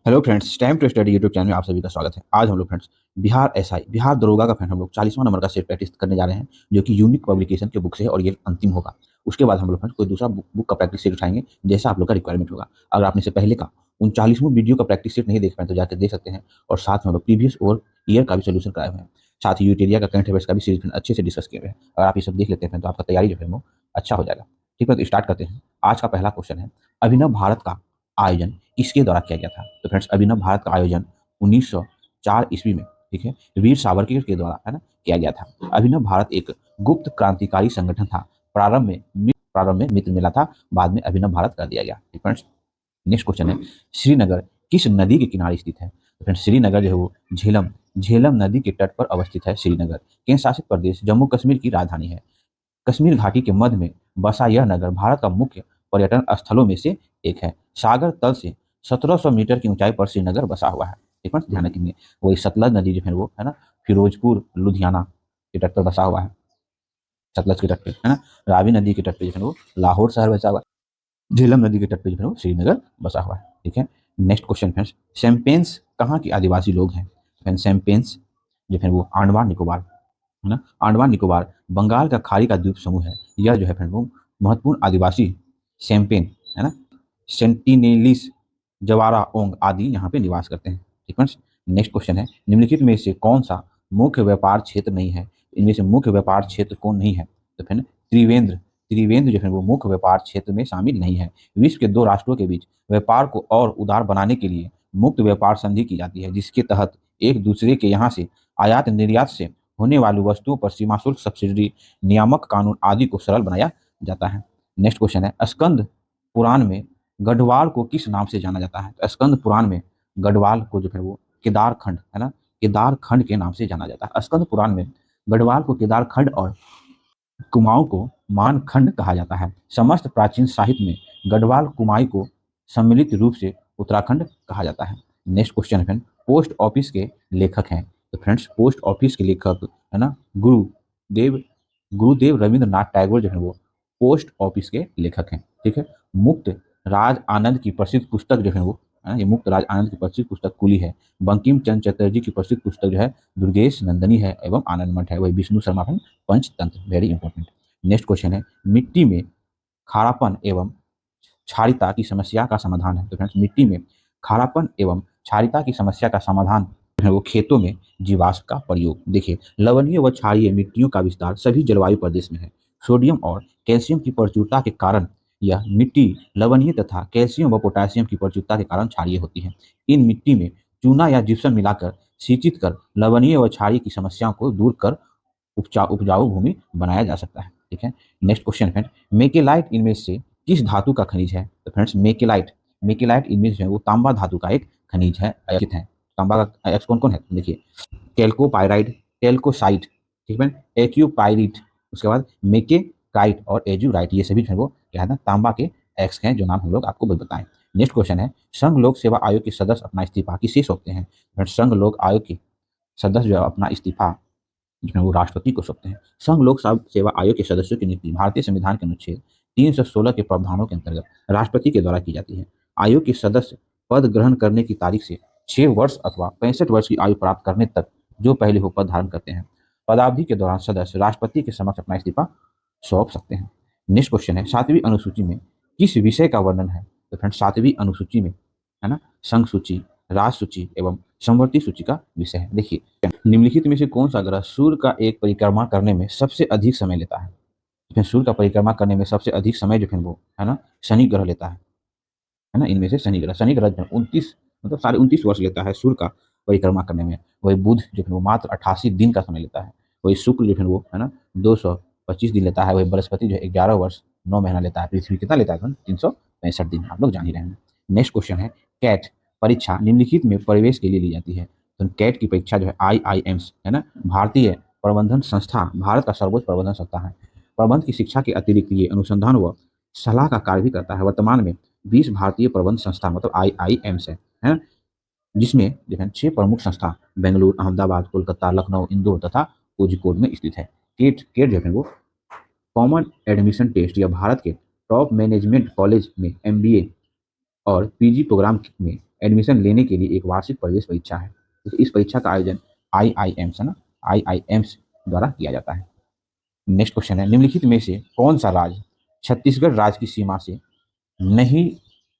Hello friends, time to study YouTube channel में आप सभी का स्वागत है। आज हम लोग फ्रेंड्स बिहार एसआई बिहार दरोगा का फ्रेंड हम लोग 40वां नंबर का सेट प्रैक्टिस करने जा रहे हैं, जो कि यूनिक पब्लिकेशन के बुक से है और ये अंतिम होगा। उसके बाद हम लोग फ्रेंड्स कोई दूसरा बुक का प्रैक्टिस सेट उठाएंगे, जैसा आप लोग का रिक्वायरमेंट होगा। अगर आपने से पहले का 39वां वीडियो का प्रैक्टिस सेट नहीं देख पाए तो जाकर देख सकते हैं, और साथ में हम लोग प्रीवियस और ईयर का भी सोल्यूशन कराए हुए हैं। साथ ही यूटेरिया का करंट अफेयर्स का भी सीरीज अच्छे से डिस्कस किए हुए हैं। अगर आप ये सब देख लेते हैं तो आपका तैयारी जो है वो अच्छा हो जाएगा। ठीक है, तो स्टार्ट करते हैं। आज का पहला क्वेश्चन है, अभिनव भारत का आयोजन किसके द्वारा किया गया था? तो फ्रेंड्स, अभिनव भारत का आयोजन 1904 ईस्वी में, ठीक है, वीर सावरकर के द्वारा है ना किया गया था। अभिनव भारत एक गुप्त क्रांतिकारी संगठन था। प्रारंभ में मित्र मेला था, बाद में अभिनव भारत कर दिया गया। फ्रेंड्स, नेक्स्ट क्वेश्चन है, श्रीनगर किस नदी के किनारे स्थित है? तो फ्रेंड्स, श्रीनगर जो है वो झेलम झेलम नदी के तट पर अवस्थित है। श्रीनगर केंद्र शासित प्रदेश जम्मू कश्मीर की राजधानी है। कश्मीर घाटी के मध्य में बसा यह नगर भारत का मुख्य पर्यटन स्थलों में से एक है। सागर तल से 1700 मीटर की ऊंचाई पर श्रीनगर बसा हुआ है। ठीक है, ध्यान रखेंगे। वही सतलज नदी जो है वो है ना, फिरोजपुर लुधियाना के तट पर बसा हुआ है। सतलज के तट पे है ना, रावी नदी के तट पे जो है वो लाहौर शहर बसा हुआ है। झेलम नदी के तट पे जो है वो श्रीनगर बसा हुआ है। ठीक है, नेक्स्ट क्वेश्चन फ्रेंड्स, सैम्पेन्स कहाँ के आदिवासी लोग हैं? फ्रेंड्स, सैम्पेन्स जो है वो अंडमान निकोबार है ना, अंडमान निकोबार बंगाल का खाड़ी का द्वीप समूह है। यह जो है फ्रेंड वो महत्वपूर्ण आदिवासी सैम्पेन है ना, सेंटिनेलिस, जवारा ओंग आदि यहाँ पे निवास करते हैं। ठीक है। नेक्स्ट क्वेश्चन है, निम्नलिखित में से कौन सा मुख्य व्यापार क्षेत्र नहीं है? इनमें से मुख्य व्यापार क्षेत्र कौन नहीं है? तो फिर त्रिवेंद्र त्रिवेंद्र जो है वो मुख्य व्यापार क्षेत्र में शामिल नहीं है। विश्व के दो राष्ट्रों के बीच व्यापार को और उदार बनाने के लिए मुक्त व्यापार संधि की जाती है, जिसके तहत एक दूसरे के यहाँ से आयात निर्यात से होने वाली वस्तुओं पर सीमा शुल्क, सब्सिडी, नियामक कानून आदि को सरल बनाया जाता है। नेक्स्ट क्वेश्चन है, स्कंद पुराण में गढ़वाल को किस नाम से जाना जाता है? तो स्कंद पुराण में गढ़वाल को जो है वो केदार खंड है ना, केदार खंड के नाम से जाना जाता है। स्कंद पुराण में गढ़वाल को केदार खंड और कुमाऊं को मानखंड कहा जाता है। समस्त प्राचीन साहित्य में गढ़वाल कुमाई को सम्मिलित रूप से उत्तराखंड कहा जाता है। नेक्स्ट क्वेश्चन है, पोस्ट ऑफिस के लेखक हैं? तो फ्रेंड्स, पोस्ट ऑफिस के लेखक है ना गुरुदेव गुरुदेव रविंद्रनाथ टैगोर जो है वो पोस्ट ऑफिस के लेखक हैं। ठीक है। मुक्त राज आनंद की प्रसिद्ध पुस्तक जो है वो है ना, ये मुक्त राज आनंद की प्रसिद्ध पुस्तक कुली है। बंकिम चंद्र चटर्जी की प्रसिद्ध पुस्तक जो है दुर्गेश नंदनी है एवं आनंद मठ है। वही Vishnu Sharma Panchatantra, very important. Next question है, मिट्टी में खारापन एवं क्षारिता की समस्या का समाधान है? तो फ्रेंड्स, मिट्टी में खारापन एवं क्षारिता की समस्या का समाधान है वो खेतों में जीवाश्म का प्रयोग। देखिए, लवणीय व क्षारीय मिट्टियों का विस्तार सभी जलवायु प्रदेश में है। सोडियम और कैल्शियम की प्रचुरता के कारण यह मिट्टी लवणीय तथा कैल्शियम व पोटेशियम की प्रचुरता के कारण क्षारीय होती है। इन मिट्टी में चूना या जिप्सम मिलाकर सिंचित कर लवणीय व क्षारीय की समस्याओं को दूर कर उपजाऊ भूमि बनाया जा सकता है। ठीक है। नेक्स्ट क्वेश्चन फ्रेंड, मेकेलाइट इनमें से किस धातु का खनिज है? तो फ्रेंड्स, मेकेलाइट इनमें से वो तांबा धातु का एक खनिज है, अयस्क है। तांबा का अयस्क कौन कौन है देखिए, कैल्कोपाइराइड, कैल्कोसाइट, ठीक है, एक्यूपाइरिट, उसके बाद मेकेकाइट और एजुराइट, ये सभी जो है वो क्या है ना, तांबा के अयस्क हैं, जो नाम हम लोग आपको बताएं। नेक्स्ट क्वेश्चन है, संघ लोक सेवा आयोग के सदस्य अपना इस्तीफा किससे सौंपते हैं? संघ लोक आयोग के सदस्य जो अपना इस्तीफा जिसमें वो राष्ट्रपति को सौंपते हैं। संघ लोक सेवा आयोग के सदस्यों की नियुक्ति भारतीय संविधान के अनुच्छेद 316 के प्रावधानों के अंतर्गत राष्ट्रपति के द्वारा की जाती है। आयोग के सदस्य पद ग्रहण करने की तारीख से 6 वर्ष अथवा 65 वर्ष की आयु प्राप्त करने तक जो पहले हो पद धारण करते हैं। पदावधि के दौरान सदस्य राष्ट्रपति के समक्ष अपना इस्तीफा सौंप सकते हैं। नेक्स्ट क्वेश्चन है, 7वीं अनुसूची में किस विषय का वर्णन है? तो फ्रेंड, 7वीं अनुसूची में है ना, संघ सूची, राज सूची एवं समवर्ती सूची का विषय है। देखिए, निम्नलिखित में से कौन सा ग्रह सूर्य का एक परिक्रमा करने में सबसे अधिक समय लेता है? इसमें सूर्य का परिक्रमा करने में सबसे अधिक समय जो है वो है ना, शनि ग्रह लेता है ना। इनमें से शनि ग्रह जो 29 मतलब 29.5 वर्ष लेता है सूर्य का परिक्रमा करने में। वही बुध जो है वो मात्र 88 दिन का समय लेता है। वही शुक्र जो है वो है ना 225 दिन लेता है। वही बृहस्पति जो 11 वर्ष 9 महीना लेता है। पृथ्वी कितना लेता है? 365 दिन, आप लोग जान ही रहे हैं। नेक्स्ट क्वेश्चन है, कैट परीक्षा निम्नलिखित में प्रवेश के लिए ली जाती है? तो कैट की परीक्षा जो है IIMs है ना, भारतीय प्रबंधन संस्था, भारत का सर्वोच्च प्रबंधन संस्था है। प्रबंध की शिक्षा के अतिरिक्त ये अनुसंधान व सलाह का कार्य भी करता है। वर्तमान में 20 भारतीय प्रबंध संस्था मतलब IIMs है, जिसमें जो है 6 प्रमुख संस्था बेंगलुरु, अहमदाबाद, कोलकाता, लखनऊ, इंदौर तथा कोझिकोड में स्थित है। केट जो है वो कॉमन एडमिशन टेस्ट या भारत के टॉप मैनेजमेंट कॉलेज में MBA और PG प्रोग्राम में एडमिशन लेने के लिए एक वार्षिक प्रवेश परीक्षा है। तो इस परीक्षा का आयोजन आईआईएम्स है ना, आईआईएम्स द्वारा किया जाता है। नेक्स्ट क्वेश्चन है, निम्नलिखित में से कौन सा राज्य छत्तीसगढ़ राज्य की नहीं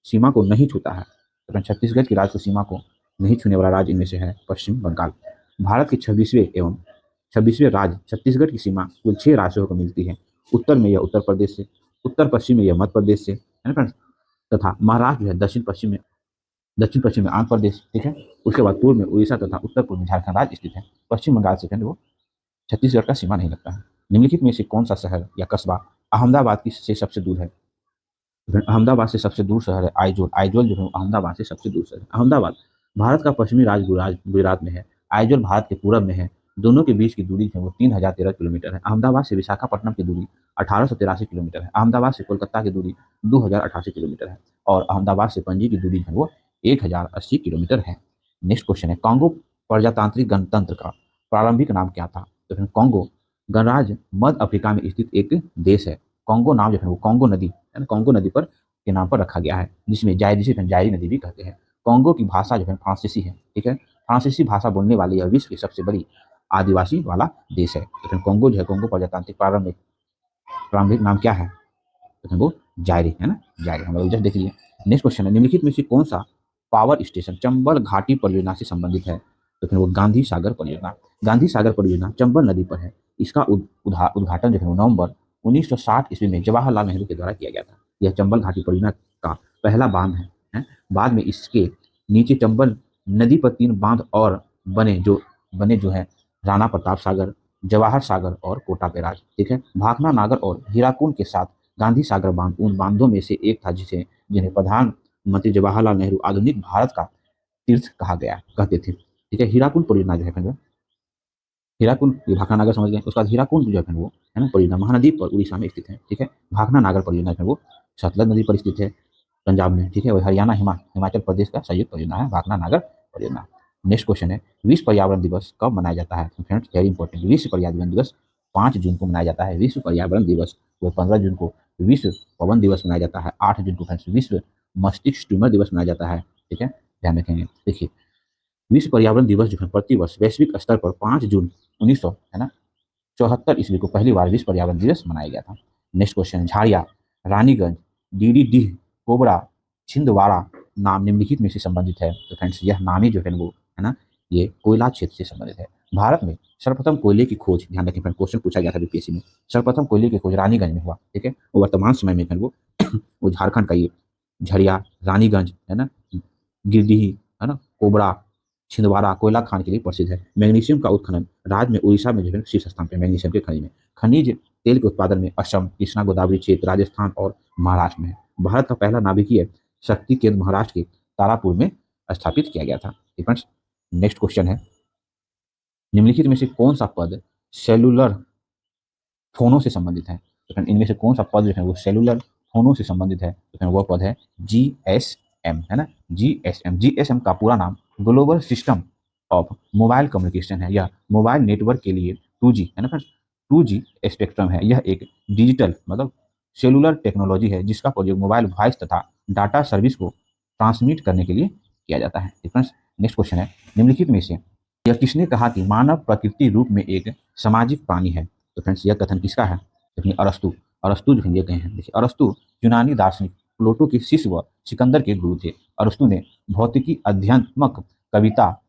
सीमा को नहीं छूता है? तो छत्तीसगढ़ की राज्य सीमा को नहीं छूने वाला राज्य इनमें से है पश्चिम बंगाल। भारत के 26वें राज्य छत्तीसगढ़ की सीमा कुल 6 राज्यों को मिलती है। उत्तर में यह उत्तर प्रदेश से, उत्तर पश्चिम में यह मध्य प्रदेश से, है ना फ्रेंड्स, तथा महाराष्ट्र जो है दक्षिण पश्चिम में आंध्र प्रदेश, ठीक है। उसके बाद पूर्व में उड़ीसा तथा उत्तर पूर्व में झारखंड राज्य स्थित है। पश्चिम बंगाल से वो छत्तीसगढ़ का सीमा नहीं लगता है। निम्नलिखित में से कौन सा शहर या कस्बा अहमदाबाद की से सबसे दूर है? अहमदाबाद से सबसे दूर शहर है आइजोल। आइजोल जो है अहमदाबाद से सबसे दूर शहर है। अहमदाबाद भारत का पश्चिमी राज्य गुजरात में है। आइजोल भारत के पूरब में है। दोनों के बीच की दूरी है वो 3013 किलोमीटर है। अहमदाबाद से विशाखापट्टनम की दूरी 1883 किलोमीटर है। अहमदाबाद से कोलकाता की दूरी 2088 किलोमीटर है। और अहमदाबाद से पणजी की दूरी है वो 1080 किलोमीटर है। नेक्स्ट क्वेश्चन है, कांगो प्रजातांत्रिक गणतंत्र का प्रारंभिक नाम क्या था? तो फिर कांगो गणराज्य मध्य अफ्रीका में स्थित एक देश है। कांगो नाम जो है वो कांगो नदी है ना, कांगो नदी पर के नाम पर रखा गया है, जिसमें जायरी नदी भी कहते हैं। कांगो की भाषा जो है फ्रांसीसी है, ठीक है। फ्रांसीसी भाषा बोलने वाली यह विश्व की सबसे बड़ी आदिवासी वाला देश है। तो फिर कांगो जो है, कांगो प्रजातांत्रिक प्रारंभिक नाम क्या है? तो फिर वो जायरी है ना, जायरी। हम लोग जस्ट देख लिए। नेक्स्ट क्वेश्चन है, निम्नलिखित में से कौन सा पावर स्टेशन चंबल घाटी परियोजना से संबंधित है? तो फिर वो गांधी सागर परियोजना। गांधी सागर परियोजना चंबल नदी पर है। इसका उद्घाटन जो है नवंबर 1960 ईस्वी में जवाहरलाल नेहरू के द्वारा किया गया था। यह चंबल घाटी परियोजना का पहला बांध है। बाद में इसके नीचे चंबल नदी पर 3 बांध और बने जो है राणा प्रताप सागर, जवाहर सागर और कोटा बैराज, ठीक है। भाखड़ा नागर और हीराकुंड के साथ गांधी सागर बांध उन बांधों में से एक था जिन्हें प्रधानमंत्री जवाहरलाल नेहरू आधुनिक भारत का तीर्थ कहा गया कहते थे, ठीक है। हीराकुंड परियोजना जो है, हीराकुंड भाखड़ा नागर समझ गए। उसके बाद हीराकुंड जो है वो है ना परियोजना महानदी पर उड़ीसा में स्थित है, ठीक है। भाखड़ा नागर परियोजना जो है वो सतलज नदी पर स्थित है पंजाब में, ठीक है। और हरियाणा हिमाचल प्रदेश का संयुक्त परियोजना है भाखड़ा नागर परियोजना। नेक्स्ट क्वेश्चन है, विश्व पर्यावरण दिवस कब मनाया जाता है? फ्रेंड्स वेरी इंपॉर्टेंट, विश्व पर्यावरण दिवस 5 जून को मनाया जाता है। विश्व पर्यावरण दिवस वो 15 जून को विश्व पवन दिवस मनाया जाता है। 8 जून को फ्रेंड्स विश्व मस्तिष्क ट्यूमर दिवस मनाया जाता है, ठीक है। ध्यान रखेंगे। देखिए, विश्व पर्यावरण दिवस जो है प्रतिवर्ष वैश्विक स्तर पर 5 जून 1900 है ना 74 ईस्वी को पहली बार विश्व पर्यावरण दिवस मनाया गया था। नेक्स्ट क्वेश्चन, झाड़िया, रानीगंज, डीडीडीह, कोबरा, छिंदवाड़ा नाम निम्नलिखित में से संबंधित है? तो फ्रेंड्स यह नाम ही जो है वो है ना ये कोयला क्षेत्र से संबंधित है। भारत में सर्वप्रथम कोयले की खोज, ध्यान रखें फ्रेंड, क्वेश्चन पूछा गया था बीपीएससी में, सर्वप्रथम कोयले की खोज रानीगंज में हुआ, ठीक है। वर्तमान समय में वो वो झारखंड का ये झरिया, रानीगंज है ना, गिरडीह है ना, कोबरा, छिंदवाड़ा कोयला खान के लिए प्रसिद्ध है। मैग्नीशियम का उत्खनन राज्य में उड़ीसा में जो है शीर्ष स्थान पर मैग्नीशियम के खनिज में। खनिज तेल के उत्पादन में असम, कृष्णा गोदावरी क्षेत्र, राजस्थान और महाराष्ट्र में है। भारत का पहला नाभिकीय शक्ति केंद्र महाराष्ट्र के तारापुर में स्थापित किया गया था। फ्रेंड्स नेक्स्ट क्वेश्चन है, निम्नलिखित में से कौन सा पद सेलुलर फोनों से संबंधित है? तो इनमें से कौन सा पद जो है वो सेलुलर फोनों से संबंधित है? तो वह पद है जीएसएम, है ना, जीएसएम। जीएसएम का पूरा नाम global system of mobile communication है। यह मोबाइल नेटवर्क के लिए 2G है ना फ्रेंड्स, 2G स्पेक्ट्रम है। यह एक डिजिटल मतलब सेलुलर टेक्नोलॉजी है जिसका प्रयोग मोबाइल वॉइस तथा डाटा सर्विस को ट्रांसमिट करने के लिए किया जाता है। फ्रेंड्स नेक्स्ट क्वेश्चन है, निम्नलिखित में से यह किसने कहा कि मानव प्रकृति रूप में एक सामाजिक प्राणी है? तो फ्रेंड्स यह कथन किसका है? देखिए अरस्तु, अरस्तु जो ये कहे हैं। देखिए अरस्तु यूनानी दार्शनिक प्लेटो के शिष्य व सिकंदर के गुरु थे। अरस्तु ने भौतिकी, अध्यात्मक, कविता,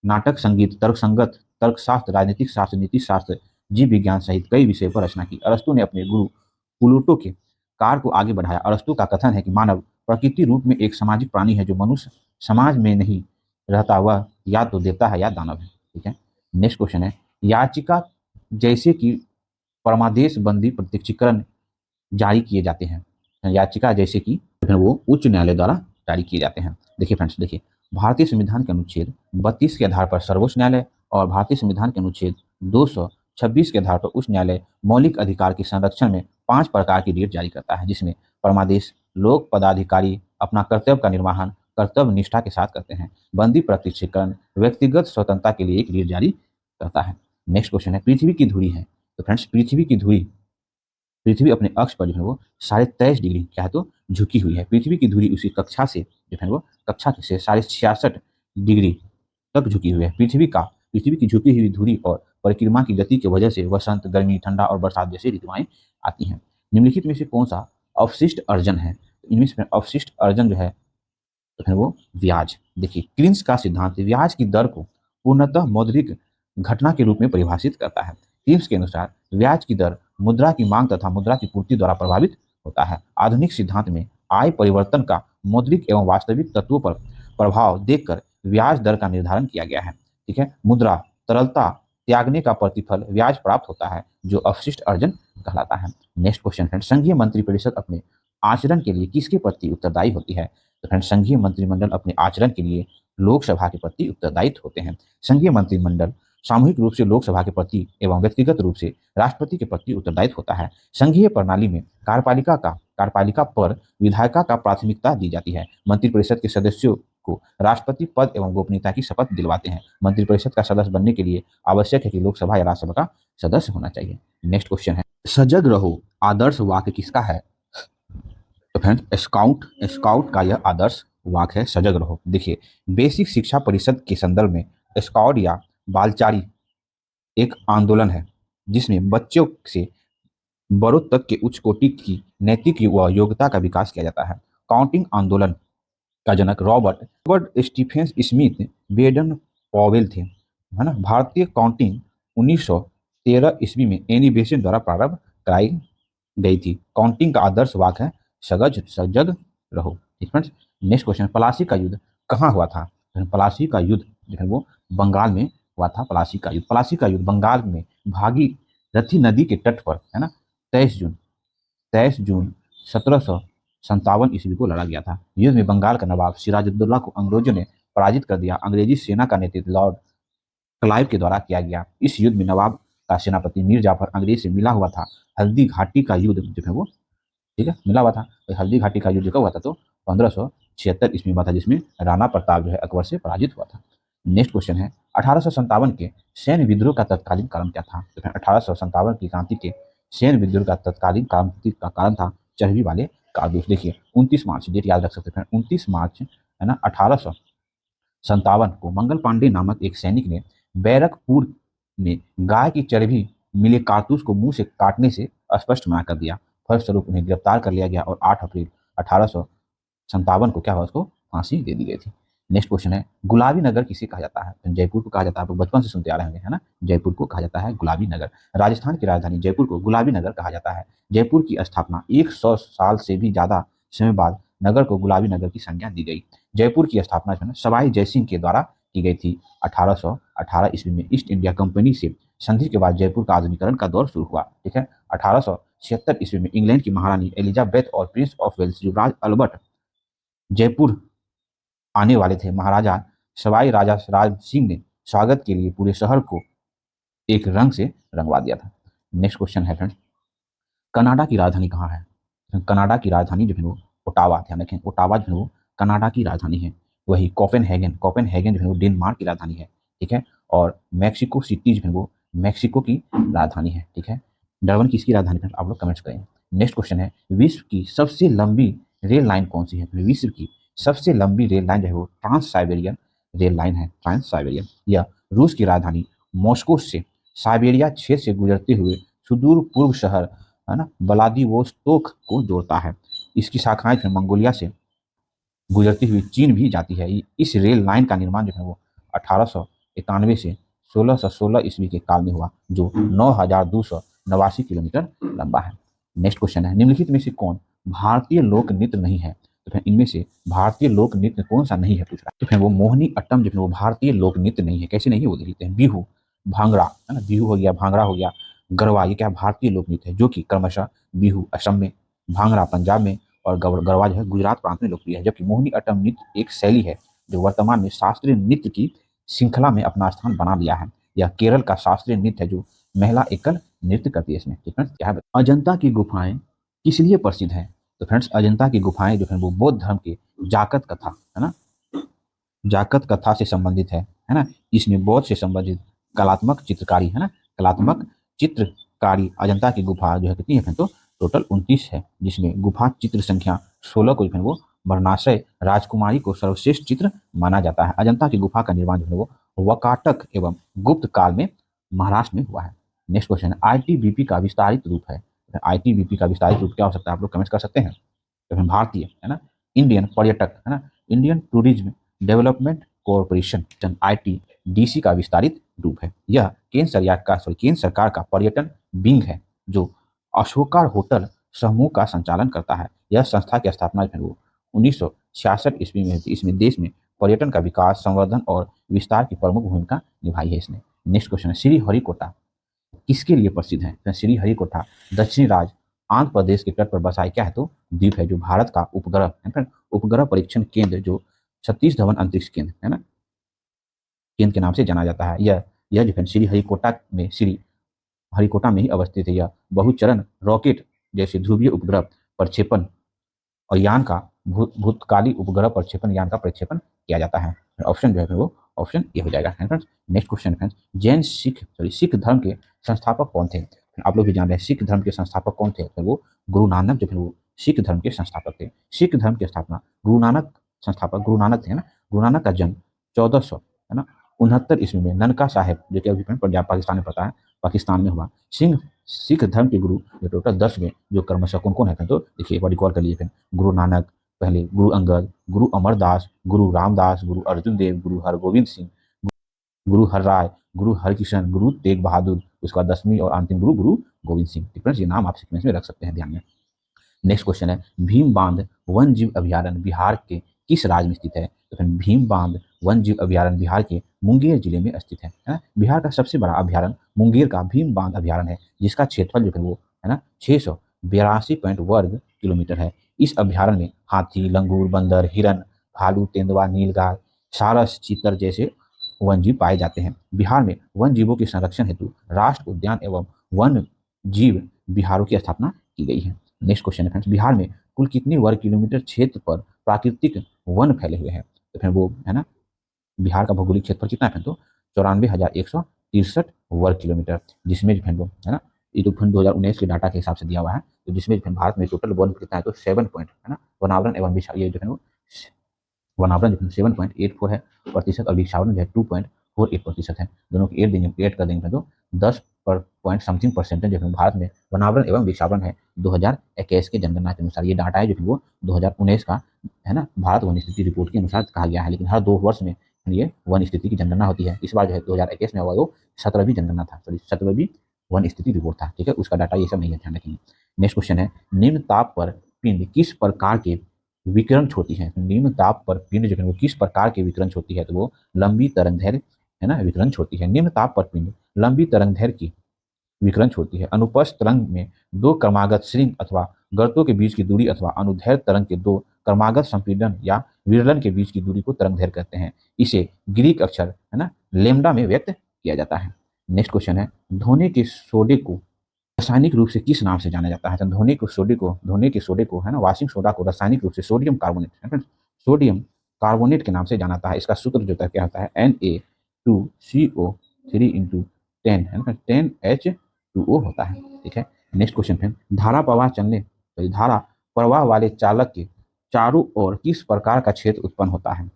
नाटक, संगीत, तर्कसंगत, तर्कशास्त्र, राजनीतिक शास्त्र, नीति शास्त्र, जीव विज्ञान सहित कई विषयों पर रचना की। अरस्तु ने अपने गुरु प्लूटो के कार्य को आगे बढ़ाया। अरस्तु का कथन है कि मानव प्रकृति रूप में एक सामाजिक प्राणी है। जो मनुष्य समाज में नहीं रहता वह या तो देवता है या दानव है, ठीक है। नेक्स्ट क्वेश्चन है, याचिका जैसे कि परमादेश बंदी प्रत्यक्षीकरण जारी किए जाते हैं, याचिका जैसे कि वो उच्च न्यायालय द्वारा जारी किए जाते हैं। देखिए फ्रेंड्स, देखिए भारतीय संविधान के अनुच्छेद 32 के आधार पर सर्वोच्च न्यायालय और भारतीय संविधान के अनुच्छेद 226 के आधार पर उच्च न्यायालय मौलिक अधिकार के संरक्षण में 5 प्रकार की रीट जारी करता है, जिसमें परमादेश लोक पदाधिकारी अपना कर्तव्य का निर्वहन कर्तव्य निष्ठा के साथ करते हैं। बंदी प्रत्यक्षीकरण व्यक्तिगत स्वतंत्रता के लिए एक रीट जारी करता है। नेक्स्ट क्वेश्चन है, पृथ्वी की धुरी है। तो फ्रेंड्स पृथ्वी अपने अक्ष पर जो है वो 23.5 डिग्री क्या है तो झुकी हुई है। पृथ्वी की धुरी उसी कक्षा से जो है वो कक्षा से 66.5 डिग्री तक झुकी हुई है। पृथ्वी की झुकी हुई धुरी और परिक्रमा की गति की वजह से वसंत, गर्मी, ठंडा और बरसात जैसी ऋतुएं आती हैं। निम्नलिखित में से कौन सा अवशिष्ट अर्जन है? इनमें से अवशिष्ट अर्जन जो है तो फिर वो ब्याज। देखिए, क्लिंस का सिद्धांत ब्याज की दर को पूर्णतः मौद्रिक घटना के रूप में परिभाषित करता है। क्लिंस के अनुसार ब्याज की दर मुद्रा की मांग तथा मुद्रा की पूर्ति द्वारा प्रभावित होता है। आधुनिक सिद्धांत में आय परिवर्तन का मौद्रिक एवं वास्तविक तत्वों पर प्रभाव देखकर ब्याज दर का निर्धारण किया गया है। ठीक है, मुद्रा तरलता त्यागने का प्रतिफल ब्याज प्राप्त होता है, जो अवशिष्ट अर्जन कहलाता है। नेक्स्ट क्वेश्चन है, संघीय मंत्रिपरिषद अपने आचरण के लिए किसके प्रति उत्तरदायी होती है? तो फ्रेंड, संघीय मंत्रिमंडल अपने आचरण के लिए लोकसभा के प्रति उत्तरदायित्व होते हैं। संघीय मंत्रिमंडल सामूहिक रूप से लोकसभा के प्रति एवं व्यक्तिगत रूप से राष्ट्रपति के प्रति उत्तरदायित्व होता है। संघीय प्रणाली में कार्यपालिका पर विधायिका का प्राथमिकता दी जाती है। मंत्रिपरिषद के सदस्यों को राष्ट्रपति पद एवं गोपनीयता की शपथ दिलवाते हैं। मंत्रिपरिषद का सदस्य बनने के लिए आवश्यक है कि लोकसभा या राज्यसभा का सदस्य होना चाहिए। नेक्स्ट क्वेश्चन है, सजग रहो आदर्श वाक्य किसका है? तो फ्रेंड, स्काउट का यह आदर्श वाक्य है, सजग रहो। देखिए, बेसिक शिक्षा परिषद के संदर्भ में स्काउट या बालचारी एक आंदोलन है जिसमें बच्चों से बड़ों तक के उच्च कोटि की नैतिक व योग्यता का विकास किया जाता है। काउंटिंग आंदोलन का जनक Robert Stephenson Smyth Baden Powell थे, है ना। भारतीय काउंटिंग 1913 ईस्वी में एनी बेसेंट द्वारा प्रारंभ कराई गई थी। काउंटिंग का आदर्श वाक्य है, सजग रहो। ठीक फ्रेंड्स, नेक्स्ट क्वेश्चन, पलासी का युद्ध कहाँ हुआ था? पलासी का युद्ध जो है वो बंगाल में हुआ था। पलासी का युद्ध बंगाल में भागीरथी नदी के तट पर, है ना, 23 जून 1757 ईस्वी को लड़ा गया था। युद्ध में बंगाल का नवाब सिराजुद्दौला को अंग्रेजों ने पराजित कर दिया। अंग्रेजी सेना का नेतृत्व लॉर्ड क्लाइव के द्वारा किया गया। इस युद्ध में नवाब का सेनापति मीर जाफर अंग्रेज से मिला हुआ था। हल्दी घाटी का युद्ध जो है वो, ठीक है, मिला हुआ था। तो हल्दी घाटी का युद्ध कब हुआ था? तो 1576 ईस्वी में हुआ था, जिसमें राणा प्रताप जो है अकबर से पराजित हुआ था। नेक्स्ट क्वेश्चन है, 1857 के सैन्य विद्रोह का तत्कालीन कारण क्या था? तो 1857 की क्रांति के सैन्य विद्रोह का तत्कालीन क्रांति का कारण था चर्बी वाले कारतूस। देखिए, 29 मार्च, डेट याद रख सकते हैं, 29 मार्च, है ना, 1857 को मंगल पांडे नामक एक सैनिक ने बैरकपुर में गाय की चर्बी मिले कारतूस को मुंह से काटने से स्पष्ट मना कर दिया। फलस्वरूप उन्हें गिरफ्तार कर लिया गया और 8 अप्रैल 1857 को क्या हुआ, उसको फांसी दे दी गई थी। नेक्स्ट क्वेश्चन है, गुलाबी नगर किसे कहा जाता है? तो जयपुर को कहा जाता है। आप बचपन से सुनते आ रहे होंगे, है ना, जयपुर को कहा जाता है गुलाबी नगर। राजस्थान की राजधानी जयपुर को गुलाबी नगर कहा जाता है। जयपुर की स्थापना 100 साल से भी ज्यादा समय बाद नगर को गुलाबी नगर की संज्ञा दी गई। जयपुर की स्थापना जो है सवाई जयसिंह के द्वारा की गई थी। 1818 ईस्वी में ईस्ट इंडिया कंपनी से संधि के बाद जयपुर का आधुनिकरण का दौर शुरू हुआ। ठीक है, 1876 ईस्वी में इंग्लैंड की महारानी एलिजाबेथ और प्रिंस ऑफ वेल्स युवराज अल्बर्ट जयपुर आने वाले थे। महाराजा सवाई राजा राज सिंह ने स्वागत के लिए पूरे शहर को एक रंग से रंगवा दिया था। नेक्स्ट क्वेश्चन है फ्रेंड्स, कनाडा की राजधानी कहाँ है? कनाडा की राजधानी जो है वो ओटावा, ध्यान रखें, ओटावा जो है वो कनाडा की राजधानी है। वही कोपेनहेगन जो है वो डेनमार्क की राजधानी है। ठीक है, और मैक्सिको सिटी जो है वो मैक्सिको की राजधानी है। ठीक है, डरबन किसकी राजधानी है? आप लोग कमेंट्स करें। नेक्स्ट क्वेश्चन है, विश्व की सबसे लंबी रेल लाइन कौन सी है? विश्व की सबसे लंबी रेल लाइन जो है वो ट्रांस साइबेरियन रेल लाइन है। ट्रांस साइबेरियन, यह रूस की राजधानी मॉस्को से साइबेरिया क्षेत्र से गुजरते हुए सुदूर पूर्व शहर, है ना, व्लादिवोस्तोक को जोड़ता है। इसकी शाखाएं फिर मंगोलिया से गुजरती हुई चीन भी जाती है। इस रेल लाइन का निर्माण जो है वो 1891 से 1616 ईस्वी के काल में हुआ, जो 9289 किलोमीटर लंबा है। नेक्स्ट क्वेश्चन है, निम्नलिखित में से कौन भारतीय लोक नृत्य नहीं है? तो फिर इनमें से भारतीय लोक नृत्य कौन सा नहीं है पूछ रहा है। तो फिर वो मोहिनी अट्टम जो है वो भारतीय लोक नृत्य नहीं है। कैसे नहीं है वो देख लेते हैं। बिहू, भांगड़ा, है ना, बिहू हो गया, भांगड़ा हो गया, गरबा, ये क्या भारतीय लोक नृत्य है, जो कि क्रमशः बिहू असम में, भांगड़ा पंजाब में और गरबा जो है गुजरात प्रांत में लोकप्रिय है। जबकि मोहिनी अट्टम नृत्य एक शैली है जो वर्तमान में शास्त्रीय नृत्य की श्रृंखला में अपना स्थान बना लिया है। यह केरल का शास्त्रीय नृत्य है जो महिला एकल नृत्य करती है। इसमें क्या है, अजंता की गुफाएं किस लिए प्रसिद्ध है? तो फ्रेंड्स, अजंता की गुफाएं जो है वो बौद्ध धर्म के जाकत कथा, है ना, जाकत कथा से संबंधित है ना। इसमें बौद्ध से संबंधित कलात्मक चित्रकारी, है ना, कलात्मक चित्रकारी अजंता की गुफा जो है कितनी है? तो टोटल 29 है, जिसमें गुफा चित्र संख्या 16 को जो है वो वर्णाश्रय राजकुमारी को सर्वश्रेष्ठ चित्र माना जाता है। अजंता की गुफा का निर्माण जो है वो वकाटक एवं गुप्त काल में महाराष्ट्र में हुआ है। नेक्स्ट क्वेश्चन है, आईटीबीपी का विस्तारित रूप है। आईटीबीपी का विस्तारित रूप क्या हो सकता है, आप लोग कमेंट कर सकते हैं। तो फिर भारतीय है ना, इंडियन पर्यटक है ना, Indian tourism development corporation, ITDC का विस्तारित रूप है। यह केंद्र सरकार का पर्यटन विंग है जो अशोका होटल समूह का संचालन करता है। यह संस्था की स्थापना जो है वो 1966 ईस्वी में हुई थी। इसमें देश में पर्यटन का विकास, संवर्धन और विस्तार की प्रमुख भूमिका निभाई है इसने। नेक्स्ट क्वेश्चन है, श्रीहरिकोटा किसके लिए प्रसिद्ध है? तो श्रीहरिकोटा दक्षिणी राज्य आंध्र प्रदेश के तट पर बसा है क्या है, तो द्वीप है जो भारत का उपग्रह है, उपग्रह परीक्षण केंद्र जो सतीश धवन अंतरिक्ष केंद्र है ना, केंद्र के नाम से जाना जाता है। यह जो है श्री हरिकोटा में ही अवस्थित है। यह बहुचरण रॉकेट जैसे ध्रुवीय उपग्रह प्रक्षेपण और यान का भूतकालीन उपग्रह प्रक्षेपण यान का प्रक्षेपण किया जाता है। ऑप्शन जो है वो ऑप्शन ए हो जाएगा friends. Next question friends, Sikh धर्म के संस्थापक कौन थे? आप लोग भी जान रहे हैं सिख धर्म के संस्थापक कौन थे, तो वो गुरु नानक जो है वो सिख धर्म के संस्थापक थे। सिख धर्म की स्थापना गुरु नानक थे ना। गुरु नानक का जन्म 1400 है ना 69 ईस्वी में ननका साहेब जो कि अभी पंजाब पाकिस्तान में पता है, पाकिस्तान में हुआ। सिख धर्म के गुरु जो टोटल 10 में जो क्रमशः कौन कौन है, तो देखिए एक बार रिकॉल कर लीजिए। गुरु नानक, पहले गुरु अंगद, गुरु अमरदास, गुरु रामदास, गुरु अर्जुन देव, गुरु हरगोविंद सिंह, गुरु हरराय, गुरु हरकिशन, गुरु तेग बहादुर, उसके बाद 10वीं और अंतिम गुरु गुरु गोविंद सिंह। फ्रेंड्स ये नाम आप सीक्वेंस में रख सकते हैं ध्यान में। नेक्स्ट क्वेश्चन है, भीम बांध वन जीव अभ्यारण्य बिहार के किस राज्य में स्थित है? तो फिर भीम बांध वन जीव अभ्यारण्य बिहार के मुंगेर जिले में स्थित है। बिहार का सबसे बड़ा अभ्यारण्य मुंगेर का भीम बांध अभ्यारण्य है, जिसका क्षेत्रफल जो है वो है ना 682 वर्ग किलोमीटर है। इस अभ्यारण्य में हाथी, लंगूर, बंदर, हिरन, भालू, तेंदुआ, नीलगाय, सारस, चीतर जैसे वन जीव पाए जाते हैं। बिहार में वन जीवों के संरक्षण हेतु राष्ट्र उद्यान एवं वन जीव बिहारों की स्थापना की गई है। नेक्स्ट क्वेश्चन है फ्रेंड्स, बिहार में कुल कितने वर्ग किलोमीटर क्षेत्र पर प्राकृतिक वन फैले हुए हैं? तो फिर वो है ना, बिहार का भौगोलिक क्षेत्रफल कितना है, तो 94,163 वर्ग किलोमीटर, जिसमें जो है वो है ना, ये तो 2019 के डाटा के हिसाब से दिया हुआ है। तो जिसमें भारत में टोटल वन कितना है, तो 7 पॉइंट है ना, वनावरण एवं ये जो है वो वनावरण जो है 7.84 है प्रतिशत और विषावरण जो है 2.48% है। दोनों की एड कर देंगे तो 10 पर पॉइंट समथिंग परसेंटेज जो है भारत में वनावरण एवं विषावरण है 2021 के जनगणना के अनुसार। ये डाटा है जो कि वो 2019 का है ना, भारत वन स्थिति रिपोर्ट के अनुसार कहा गया है। लेकिन हर 2 वर्ष में ये वन स्थिति की जनगणना होती है। इस बार जो है 2021 में हुआ वो 17वीं जनगणना था, सॉरी 17वीं वन स्थिति रिपोर्ट था, ठीक है, उसका डाटा ये सब नहीं है, ध्यान रखेंगे। नेक्स्ट क्वेश्चन है, निम्न ताप पर पिंड किस प्रकार के विकिरण छोड़ती है? निम्न ताप पर पिंड जो है वो किस प्रकार के विकिरण छोड़ती है? तो वो लंबी तरंगदैर्घ्य है ना विकिरण छोड़ती है। निम्न ताप पर पिंड लंबी तरंगदैर्घ्य की विकिरण छोड़ती है। अनुप्रस्थ तरंग में 2 क्रमागत श्रृंग अथवा गर्तों के बीच की दूरी अथवा अनुदैर्घ्य तरंग के 2 क्रमागत संपीड़न या विरलन के बीच की दूरी को तरंगदैर्घ्य कहते हैं। इसे ग्रीक अक्षर है ना लेमडा में व्यक्त किया जाता है। नेक्स्ट क्वेश्चन है, धोने के सोडे को रासायनिक रूप से किस नाम से जाना जाता है? तो धोने के सोडे को है ना, वॉशिंग सोडा को रासायनिक रूप से सोडियम कार्बोनेट है, सोडियम कार्बोनेट के नाम से जाना जाता है। इसका सूत्र जो क्या होता है, Na2CO3 × 10 है ना, 10H2O होता है, ठीक है। नेक्स्ट क्वेश्चन है, धारा प्रवाह चलने तो धारा प्रवाह वाले चालक के चारों ओर किस प्रकार का क्षेत्र उत्पन्न होता है?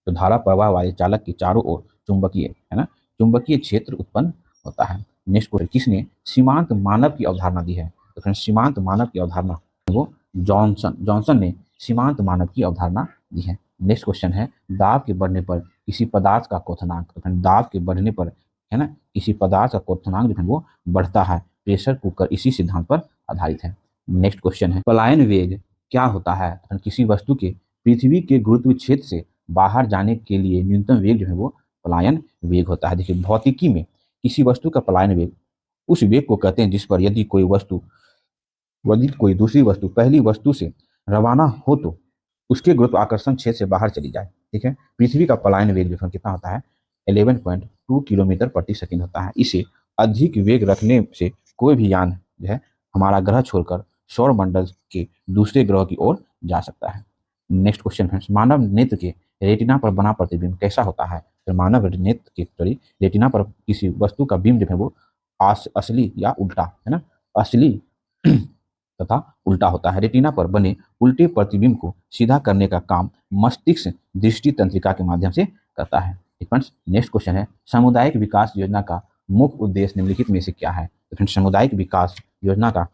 तो धारा प्रवाह वाले चालक के चारों ओर चुंबकीय है ना, चुंबकीय क्षेत्र उत्पन्न होता है। नेक्स्ट क्वेश्चन, किसने सीमांत मानव की अवधारणा दी है? तो फ्रेंड्स सीमांत मानव की अवधारणा वो जॉनसन ने सीमांत मानव की अवधारणा दी है। नेक्स्ट क्वेश्चन है, दाब के बढ़ने पर किसी पदार्थ का क्वथनांक, तो फ्रेंड दाब के बढ़ने पर है ना किसी पदार्थ का क्वथनांक जो है वो बढ़ता है। प्रेशर कुकर इसी सिद्धांत पर आधारित है। नेक्स्ट क्वेश्चन है, पलायन वेग क्या होता है? तो किसी वस्तु के पृथ्वी के गुरुत्व क्षेत्र से बाहर जाने के लिए न्यूनतम वेग जो है वो पलायन वेग होता है। देखिए भौतिकी में किसी वस्तु का पलायन वेग उस वेग को कहते हैं जिस पर यदि कोई दूसरी वस्तु पहली वस्तु से रवाना हो तो उसके गुरुत्वाकर्षण क्षेत्र से बाहर चली जाए, ठीक है। पृथ्वी का पलायन वेग जो कितना होता है, 11.2 किलोमीटर प्रति सेकंड होता है। इसे अधिक वेग रखने से कोई भी यान जो है हमारा ग्रह छोड़कर सौर मंडल के दूसरे ग्रह की ओर जा सकता है। नेक्स्ट क्वेश्चन है, मानव नेत्र के रेटिना पर बना प्रतिबिंब कैसा होता है? तो मानव नेत्र के रेटिना पर किसी वस्तु का बिंब जो है वो असली या उल्टा है ना, असली तथा उल्टा होता है। रेटिना पर बने उल्टे प्रतिबिंब को सीधा करने का काम मस्तिष्क दृष्टि तंत्रिका के माध्यम से करता है। फ्रेंड्स नेक्स्ट क्वेश्चन है, सामुदायिक विकास योजना का मुख्य उद्देश्य निम्नलिखित में से क्या है? तो फ्रेंड्स सामुदायिक विकास योजना का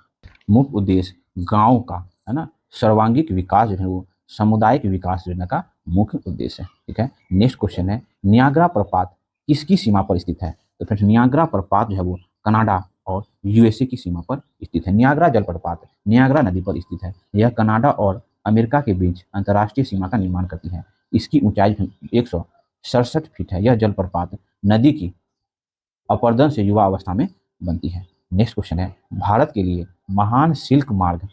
मुख्य उद्देश्य गांव का, है ना, सर्वांगीण विकास जो है वो सामुदायिक विकास योजना का मुख्य उद्देश्य है। ठीक है। नेक्स्ट क्वेश्चन है, नियाग्रा प्रपात किसकी सीमा पर स्थित है? तो फ्रेंड्स नियाग्रा प्रपात जो है वो कनाडा और यूएसए की सीमा पर स्थित है। नियाग्रा जलप्रपात नियाग्रा नदी पर स्थित है। यह कनाडा और अमेरिका के बीच अंतर्राष्ट्रीय सीमा का निर्माण करती है। इसकी ऊंचाई 167 फीट है। यह जलप्रपात नदी की अपरदन से युवा अवस्था में बनती है। नेक्स्ट क्वेश्चन है, भारत के लिए महान सिल्क मार्ग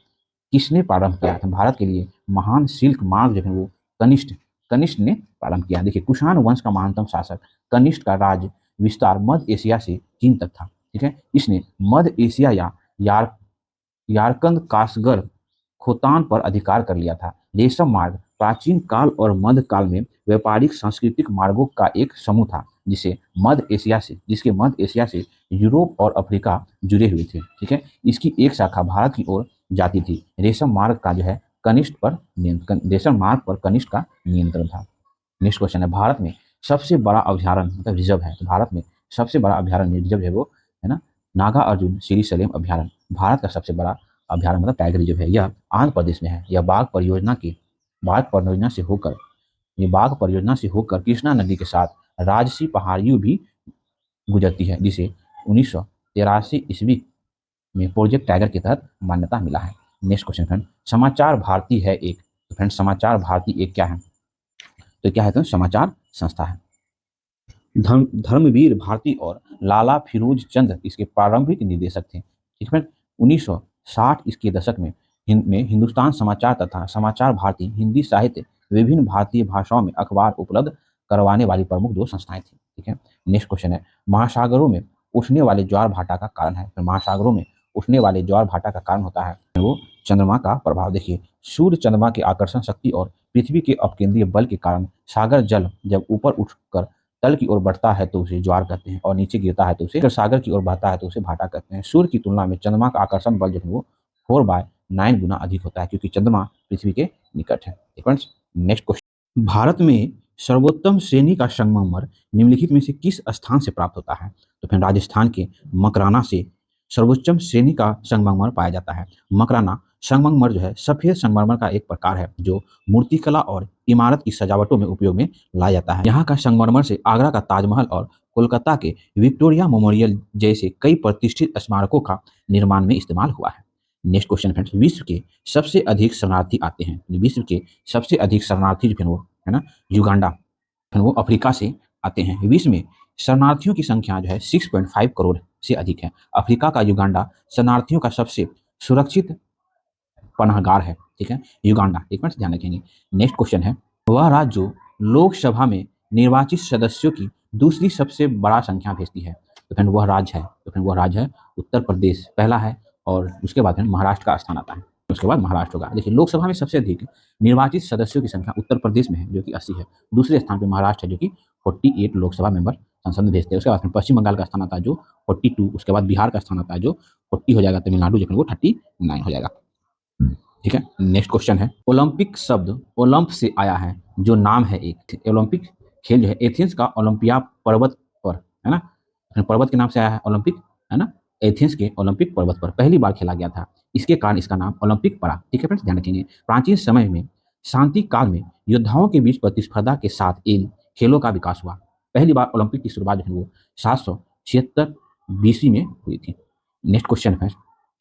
किसने प्रारंभ किया था? भारत के लिए महान सिल्क मार्ग जो है वो कनिष्ठ कनिष्ठ ने प्रारंभ किया। देखिए, कुषाण वंश का महानतम शासक कनिष्ठ का राज्य विस्तार मध्य एशिया से चीन तक था। ठीक है। इसने मध्य एशिया या यार यारकंद कासगर खोतान पर अधिकार कर लिया था। रेशम मार्ग प्राचीन काल और मध्य काल में व्यापारिक सांस्कृतिक मार्गों का एक समूह था जिसके मध्य एशिया से यूरोप और अफ्रीका जुड़े हुए थे। ठीक है। इसकी एक शाखा भारत की ओर जाती थी। रेशम मार्ग पर कनिष्ठ का नियंत्रण था। नेक्स्ट क्वेश्चन है, भारत में सबसे बड़ा अभ्यारण्य मतलब रिजर्व है, तो भारत में सबसे बड़ा अभ्यारण्य रिजर्व है वो, है ना, नागा अर्जुन श्री सलेम अभ्यारण्य भारत का सबसे बड़ा अभ्यारण्य मतलब टाइगर रिजर्व है। यह आंध्र प्रदेश में है। यह बाघ परियोजना से होकर कृष्णा नदी के साथ राजसी पहाड़ियों भी गुजरती है, जिसे 1983 में प्रोजेक्ट टाइगर के तहत मान्यता मिला है। नेक्स्ट क्वेश्चन फ्रेंड, समाचार भारती है एक, तो फ्रेंड समाचार भारती एक क्या है? तो क्या है? तो समाचार संस्था है। धर्मवीर भारती और लाला फिरोज चंद इसके प्रारंभिक निदेशक थे। ठीक है। 1960 इसके दशक में हिंदुस्तान समाचार तथा समाचार भारती हिंदी साहित्य विभिन्न भारतीय भाषाओं में अखबार उपलब्ध करवाने वाली प्रमुख दो संस्थाएं थी। ठीक है। नेक्स्ट क्वेश्चन है, महासागरों में उठने वाले ज्वार भाटा का कारण है। तो महासागरों में उठने वाले ज्वार भाटा का कारण होता है वो चंद्रमा का प्रभाव। देखिए, सूर्य चंद्रमा की आकर्षण शक्ति और पृथ्वी के अपकेंद्रीय बल के कारण सागर जल जब ऊपर उठकर तल की ओर बढ़ता है तो उसे ज्वार कहते हैं, और नीचे गिरता है तो उसे सागर की ओर बहता है तो उसे भाटा कहते हैं। सूर्य की तुलना में चंद्रमा का आकर्षण बल जो है वो 4/9 गुना अधिक होता है, क्योंकि चंद्रमा पृथ्वी के निकट है। नेक्स्ट क्वेश्चन, भारत में सर्वोत्तम श्रेणी का संगमरमर निम्नलिखित में से किस स्थान से प्राप्त होता है? तो फिर राजस्थान के मकराना से सर्वोच्च श्रेणी का संगमरमर पाया जाता है। मकराना संगमरमर जो है सफेद संगमरमर का एक प्रकार है जो मूर्तिकला और इमारत की सजावटों में उपयोग में लाया जाता है। यहाँ का संगमरमर से आगरा का ताजमहल और कोलकाता के विक्टोरिया मेमोरियल जैसे कई प्रतिष्ठित स्मारकों का निर्माण में इस्तेमाल हुआ है। नेक्स्ट क्वेश्चन फ्रेंड्स, विश्व के सबसे अधिक शरणार्थी आते हैं। विश्व के सबसे अधिक शरणार्थी जो वो है ना युगांडा, फिर वो अफ्रीका से आते हैं। विश्व में शरणार्थियों की संख्या जो है 6.5 करोड़ से अधिक है। अफ्रीका का युगांडा शरणार्थियों का सबसे सुरक्षित पनाहगार है। ठीक है, युगांडा। एक मिनट ध्यान रखेंगे। नेक्स्ट क्वेश्चन है, वह राज्य जो लोकसभा में निर्वाचित सदस्यों की दूसरी सबसे बड़ा संख्या भेजती है। तो फिर वह राज्य है उत्तर प्रदेश पहला है, और उसके बाद महाराष्ट्र का स्थान आता है। उसके बाद महाराष्ट्र होगा। देखिए, लोकसभा में सबसे अधिक निर्वाचित सदस्यों की संख्या उत्तर प्रदेश में है जो कि 80 है। दूसरे स्थान पर महाराष्ट्र है जो कि 48 लोकसभा मेंबर संसद में भेजते हैं। उसके बाद पश्चिम बंगाल का स्थान आता है जो 42। उसके बाद बिहार का स्थान आता है जो 40 हो जाएगा। तमिलनाडु जो वो 39 हो जाएगा। ठीक है। नेक्स्ट क्वेश्चन है, ओलंपिक शब्द ओलंप से आया है जो नाम है एक। ओलंपिक खेल जो है एथेंस का ओलंपिया पर्वत पर, है ना, पर्वत के नाम से आया है ओलंपिक, है ना। एथेंस के ओलंपिक पर्वत पर पहली बार खेला गया था, इसके कारण इसका नाम ओलंपिक पड़ा। ठीक है फ्रेंड्स, ध्यान रखेंगे। प्राचीन समय में शांति काल में योद्धाओं के बीच प्रतिस्पर्धा के साथ इन खेलों का विकास हुआ। पहली बार ओलंपिक की शुरुआत जो है वो 776 बीसी में हुई थी। नेक्स्ट क्वेश्चन है,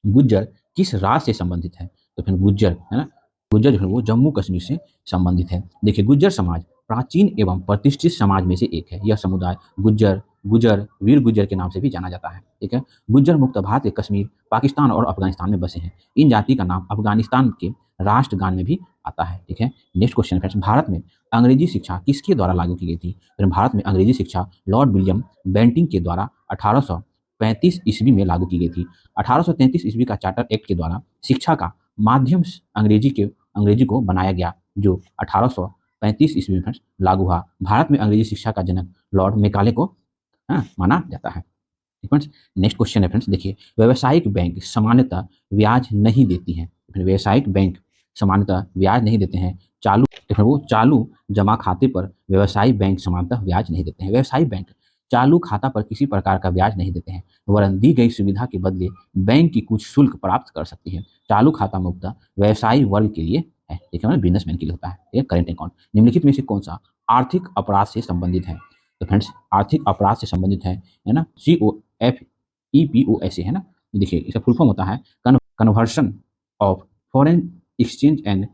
गुज्जर किस राज्य से संबंधित है? तो फिर गुज्जर, है ना, गुज्जर जो है वो जम्मू कश्मीर से संबंधित है। देखिए, गुज्जर समाज प्राचीन एवं प्रतिष्ठित समाज में से एक है। यह समुदाय गुज्जर वीर गुज्जर के नाम से भी जाना जाता है। ठीक है। गुज्जर मुक्त भारत के कश्मीर, पाकिस्तान और अफगानिस्तान में बसे हैं। इन जाति का नाम अफगानिस्तान के राष्ट्रगान में भी आता है। ठीक है। नेक्स्ट क्वेश्चन फ्रेंड्स, भारत में अंग्रेजी शिक्षा किसके द्वारा लागू की गई थी? फिर भारत में अंग्रेजी शिक्षा लॉर्ड विलियम बेंटिंग के द्वारा 1835 ईस्वी में लागू की गई थी। 1833 ईस्वी का चार्टर एक्ट के द्वारा शिक्षा का माध्यम अंग्रेजी को बनाया गया, जो 1835 ईस्वी में लागू हुआ। भारत में अंग्रेजी शिक्षा का जनक लॉर्ड मेकाले को माना जाता है। फ्रेंड्स नेक्स्ट क्वेश्चन है फ्रेंड्स, देखिए व्यावसायिक बैंक सामान्यतः ब्याज नहीं देती हैं। व्यावसायिक बैंक सामान्यतः ब्याज नहीं देते हैं। चालू वो चालू जमा खाते पर व्यवसायिक बैंक सामान्यतः ब्याज नहीं देते हैं। व्यवसायिक बैंक चालू खाता पर किसी प्रकार का ब्याज नहीं देते हैं, वरन दी गई सुविधा के बदले बैंक की कुछ शुल्क प्राप्त कर सकती है। चालू खाता मुख्यतः व्यवसायी वर्ग के लिए है, देखिए बिजनेसमैन के लिए होता है। ठीक है, करेंट अकाउंट निम्नलिखित में से कौन सा आर्थिक अपराध से संबंधित है? तो फ्रेंड्स आर्थिक अपराध से संबंधित है ना, COFEPOSA है ना। देखिए इसका फुल फॉर्म होता है conservation of foreign exchange and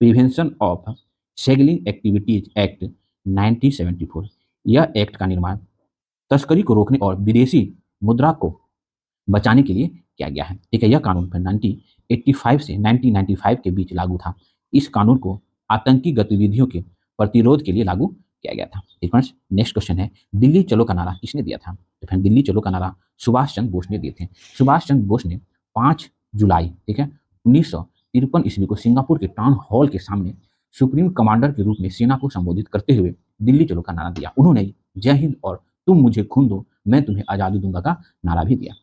prevention of smuggling activities act 1974। यह एक्ट का निर्माण तस्करी को रोकने और विदेशी मुद्रा को बचाने के लिए किया गया है। ठीक है, यह कानून 1985 से 1995 के बीच लागू था। इस कानून को आतंकी गतिविधियों के प्रतिरोध के लिए लागू किया गया था। ठीक है, नेक्स्ट क्वेश्चन है, दिल्ली चलो का नारा किसने दिया था? तो फ्रेंड दिल्ली चलो का नारा सुभाष चंद्र बोस ने दिए थे। सुभाष चंद्र बोस ने 5 जुलाई ठीक है 1953 ईस्वी को सिंगापुर के टाउन हॉल के सामने सुप्रीम कमांडर के रूप में सेना को संबोधित करते हुए दिल्ली चलो का नारा दिया। उन्होंने जय हिंद और तुम मुझे खून दो मैं तुम्हें आज़ादी दूंगा का नारा भी दिया।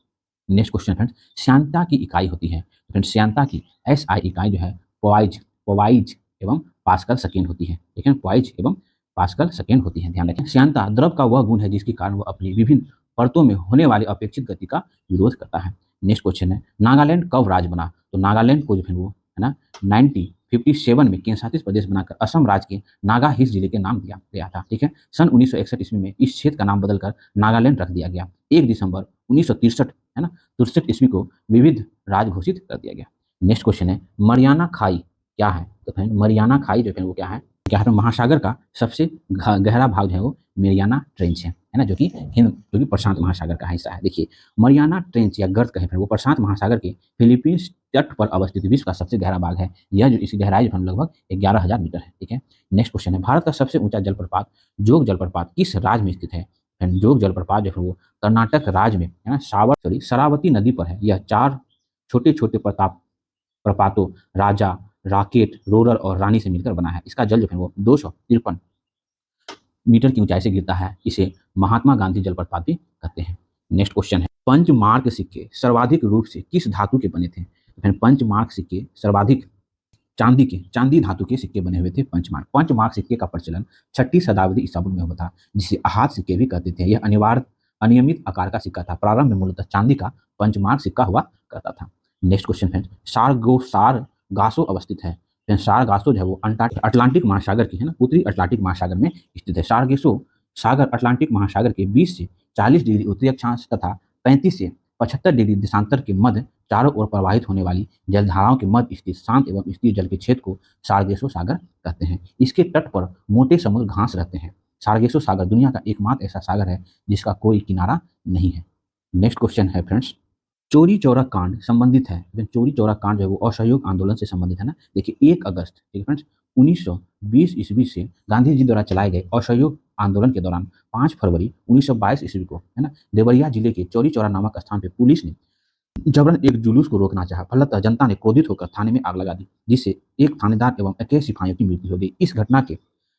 नेक्स्ट क्वेश्चन फ्रेंड्स, श्यानता की इकाई होती है। फ्रेंड्स श्यानता की SI इकाई जो है पॉइज एवं पास्कल सेकेंड होती है। ठीक है, पॉइज एवं पास्कल सेकेंड होती है, ध्यान रखें। श्यानता द्रव का वह गुण है जिसके कारण वह अपनी विभिन्न परतों में होने वाली अपेक्षित गति का विरोध करता है। नेक्स्ट क्वेश्चन है, नागालैंड कब राज्य बना? तो नागालैंड को जो है वो है ना 1957 में केंद्र शासित प्रदेश बनाकर असम राज्य के नागा हिल्स जिले के नाम दिया गया था। ठीक है, सन 1961 ईस्वी में इस क्षेत्र का नाम बदलकर नागालैंड रख दिया गया। 1 दिसंबर 1963 है ना 63 ईस्वी को विविध राज्य घोषित कर दिया गया। नेक्स्ट क्वेश्चन है, मरियाना खाई क्या है? तो फ्रेंड मरियाना खाई जो है वो क्या है? तो महासागर का सबसे गहरा भाग जो है वो मरियाना ट्रेंच है ना, जो कि प्रशांत महासागर का हिस्सा है। देखिए मरियाना ट्रेंच या गर्त कहे वो प्रशांत महासागर के फिलीपींस तट पर अवस्थित विश्व का सबसे गहरा भाग है। यह जो इसकी गहराई जो है लगभग 11,000 मीटर है। ठीक है, नेक्स्ट क्वेश्चन है, भारत का सबसे ऊंचा जलप्रपात जोग जलप्रपात किस राज्य में स्थित है? जोग जलप्रपात जो है वो कर्नाटक राज्य में है ना शरावती नदी पर है। यह 4 छोटे छोटे प्रपातों राजा, राकेट, रोरर और रानी से मिलकर बना है। इसका जल जो है वो 253 मीटर की ऊंचाई से गिरता है। इसे महात्मा गांधी जलप्रपात भी कहते हैं। नेक्स्ट क्वेश्चन है, पंचमार्क सिक्के सर्वाधिक रूप से किस धातु के बने थे? पंचमार्क सिक्के सर्वाधिक चांदी धातु के सिक्के बने हुए थे। पंचमार्क सिक्के का प्रचलन 6वीं शताब्दी ईसा पूर्व में हुआ था, जिसे आहत सिक्के भी कहते थे। यह अनियमित आकार का सिक्का था। प्रारंभ में मूलतः चांदी का पंचमार्क सिक्का हुआ करता था। नेक्स्ट क्वेश्चन है, सारगासो अवस्थित है। सारगासो जो है वो अटलांटिक महासागर की है ना उत्तरी अटलांटिक महासागर में स्थित है। सारगासो सागर अटलांटिक महासागर के 20 से 40 डिग्री उत्तरी अक्षांश तथा 35 से 75 डिग्री देशांतर के मध्य चारों ओर प्रवाहित होने वाली जलधाराओं के मध्य स्थित शांत एवं स्थिर जल के क्षेत्र को सारगेसो सागर कहते हैं। इसके तट पर मोटे समुद्र घास रहते हैं। सारगेसो सागर दुनिया का एकमात्र ऐसा सागर है जिसका कोई किनारा नहीं है। नेक्स्ट क्वेश्चन है फ्रेंड्स, चोरी चौरा कांड संबंधित है। चोरी चौरा कांड जो है वो असहयोग आंदोलन से संबंधित है ना। देखिए 1 अगस्त ठीक है फ्रेंड्स 1920 ईस्वी से गांधी जी द्वारा चलाए गए असहयोग आंदोलन के दौरान 5 फरवरी 1922 ईस्वी को है ना देवरिया जिले के चौरी चौरा नामक स्थान पर पुलिस ने जबरन एक जुलूस को रोकना चाहा। फलतः जनता ने क्रोधित होकर थाने में आग लगा दी, जिससे एक थानेदार एवं 21 सिपाहियों की मृत्यु हो गई।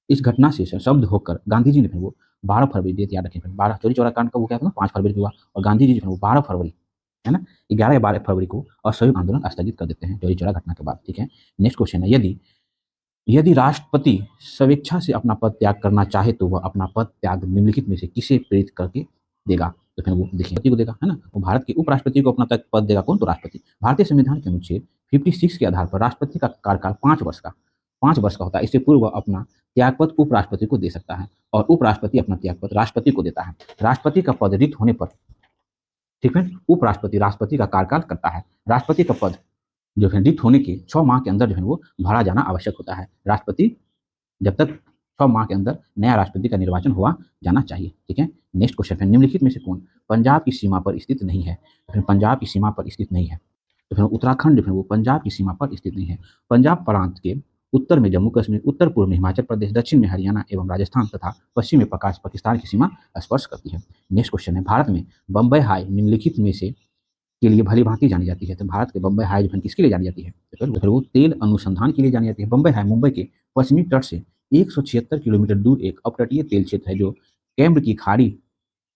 इस घटना से शब्द होकर गांधी जी ने फिर वो 12 फरवरी डेट याद रखें, 12 चौरी चौरा कांड का वो क्या था 5 फरवरी को हुआ और गांधी जी जो 12 फरवरी है ना 11 या 12 फरवरी को असहयोग आंदोलन स्थगित कर देते हैं चौरी चौरा घटना के बाद। ठीक है, नेक्स्ट क्वेश्चन है, यदि राष्ट्रपति स्वेच्छा से अपना पद त्याग करना चाहे तो वह अपना पद त्याग निम्नलिखित में से किसे प्रेरित करके देगा? तो फिर वो देखिए राष्ट्रपति को देगा है ना, वो भारत के उपराष्ट्रपति को अपना पद देगा। कौन? तो राष्ट्रपति। भारतीय संविधान के अनुच्छेद 56 के आधार पर राष्ट्रपति का कार्यकाल 5 वर्ष का होता है। इससे पूर्व वह अपना त्यागपत्र उपराष्ट्रपति को दे सकता है और उपराष्ट्रपति अपना त्यागपत्र राष्ट्रपति को देता है। राष्ट्रपति का पद रिक्त होने पर ठीक है उपराष्ट्रपति राष्ट्रपति का कार्यकाल करता है। राष्ट्रपति का पद जो है रिक्त होने के 6 माह के अंदर जो है वो भरा जाना आवश्यक होता है। राष्ट्रपति जब तक 6 माह के अंदर नया राष्ट्रपति का निर्वाचन हुआ जाना चाहिए। ठीक है, नेक्स्ट क्वेश्चन है, निम्नलिखित में से कौन पंजाब की सीमा पर स्थित नहीं है? तो फिर पंजाब की सीमा पर स्थित नहीं है तो फिर उत्तराखंड जो है वो पंजाब की सीमा पर स्थित नहीं है। पंजाब प्रांत के उत्तर में जम्मू कश्मीर, उत्तर पूर्व में हिमाचल प्रदेश, दक्षिण में हरियाणा एवं राजस्थान तथा पश्चिम में पाकिस्तान की सीमा स्पर्श करती है। नेक्स्ट क्वेश्चन है, भारत में बम्बई हाई निम्नलिखित में से के लिए भली भांति जानी जाती है। तो भारत के बम्बई हाई जो किसके लिए जानी जाती है? तो फिर वो तेल अनुसंधान के लिए जानी जाती है। बम्बई हाई मुंबई के पश्चिमी तट से 176 किलोमीटर दूर एक अपतटीय तेल क्षेत्र है जो कैम्ब्र की खाड़ी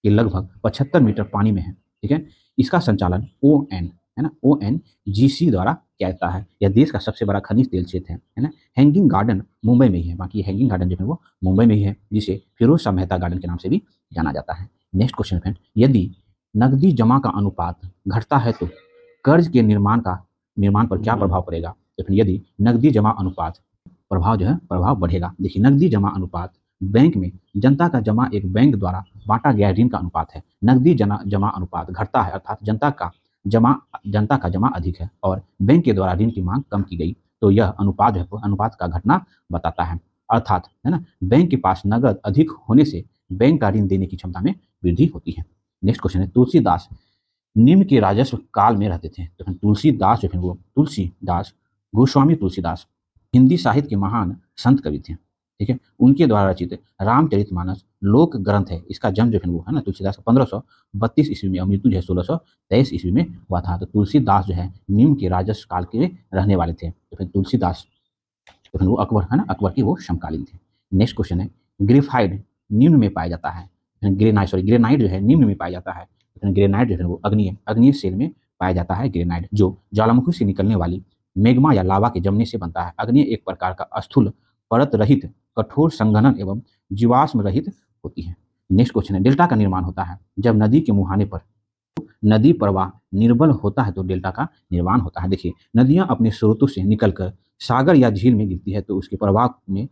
ये लगभग 75 मीटर पानी में है। ठीक है, इसका संचालन ON है ना, ONGC द्वारा किया जाता है। यह देश का सबसे बड़ा खनिज तेल क्षेत्र है ना। हैंगिंग गार्डन मुंबई में ही है, बाकी हैंगिंग गार्डन जो है वो मुंबई में ही है, जिसे फिरोज शाह मेहता गार्डन के नाम से भी जाना जाता है। नेक्स्ट क्वेश्चन फ्रेंड, यदि नकदी जमा का अनुपात घटता है तो कर्ज के निर्माण पर क्या प्रभाव पड़ेगा? तो फिर यदि नकदी जमा अनुपात प्रभाव बढ़ेगा। देखिए, नकदी जमा अनुपात बैंक में जनता का जमा एक बैंक द्वारा बांटा गया ऋण का अनुपात है। नकदी जमा अनुपात घटता है अर्थात जनता का जमा अधिक है और बैंक के द्वारा ऋण की मांग कम की गई, तो यह अनुपात है अनुपात का घटना बताता है। अर्थात है ना, बैंक के पास नगद अधिक होने से बैंक का ऋण देने की क्षमता में वृद्धि होती है। नेक्स्ट क्वेश्चन है, तुलसीदास निम्न के राजस्व काल में रहते थे। तो तुलसीदास जो है वो तुलसीदास गोस्वामी तुलसीदास हिंदी साहित्य के महान संत कवि थे। ठीक है, उनके द्वारा रचित रामचरितमानस लोक ग्रंथ है। इसका जन्म जो है वो है ना तुलसीदास का 1532 ईस्वी में और मृत्यु जो है 1623 ईस्वी में हुआ था। तो तुलसीदास जो है निम्न के राजस्व काल के रहने वाले थे। तो फिर तुलसीदास तो फिर वो अकबर है ना, अकबर के वो समकालीन थे। नेक्स्ट क्वेश्चन है, ग्रेफाइड निम्न में पाया जाता है। ग्रेनाइट जो है निम्न में पाया जाता है। ग्रेनाइट जो है वो अग्निय सेल में पाया जाता है। ग्रेनाइट जो ज्वालामुखी से निकलने वाली मेग्मा या लावा के जमने से बनता है। अग्नि एक प्रकार का स्थूल परत रहित कठोर संघनन एवं जीवाश्म रहित होती है। नेक्स्ट क्वेश्चन है, डेल्टा का निर्माण होता है जब नदी के मुहाने पर नदी प्रवाह निर्बल होता है तो डेल्टा का निर्माण होता है। देखिए, नदियां अपने स्रोतों से निकलकर सागर या झील में गिरती है तो उसके प्रवाह में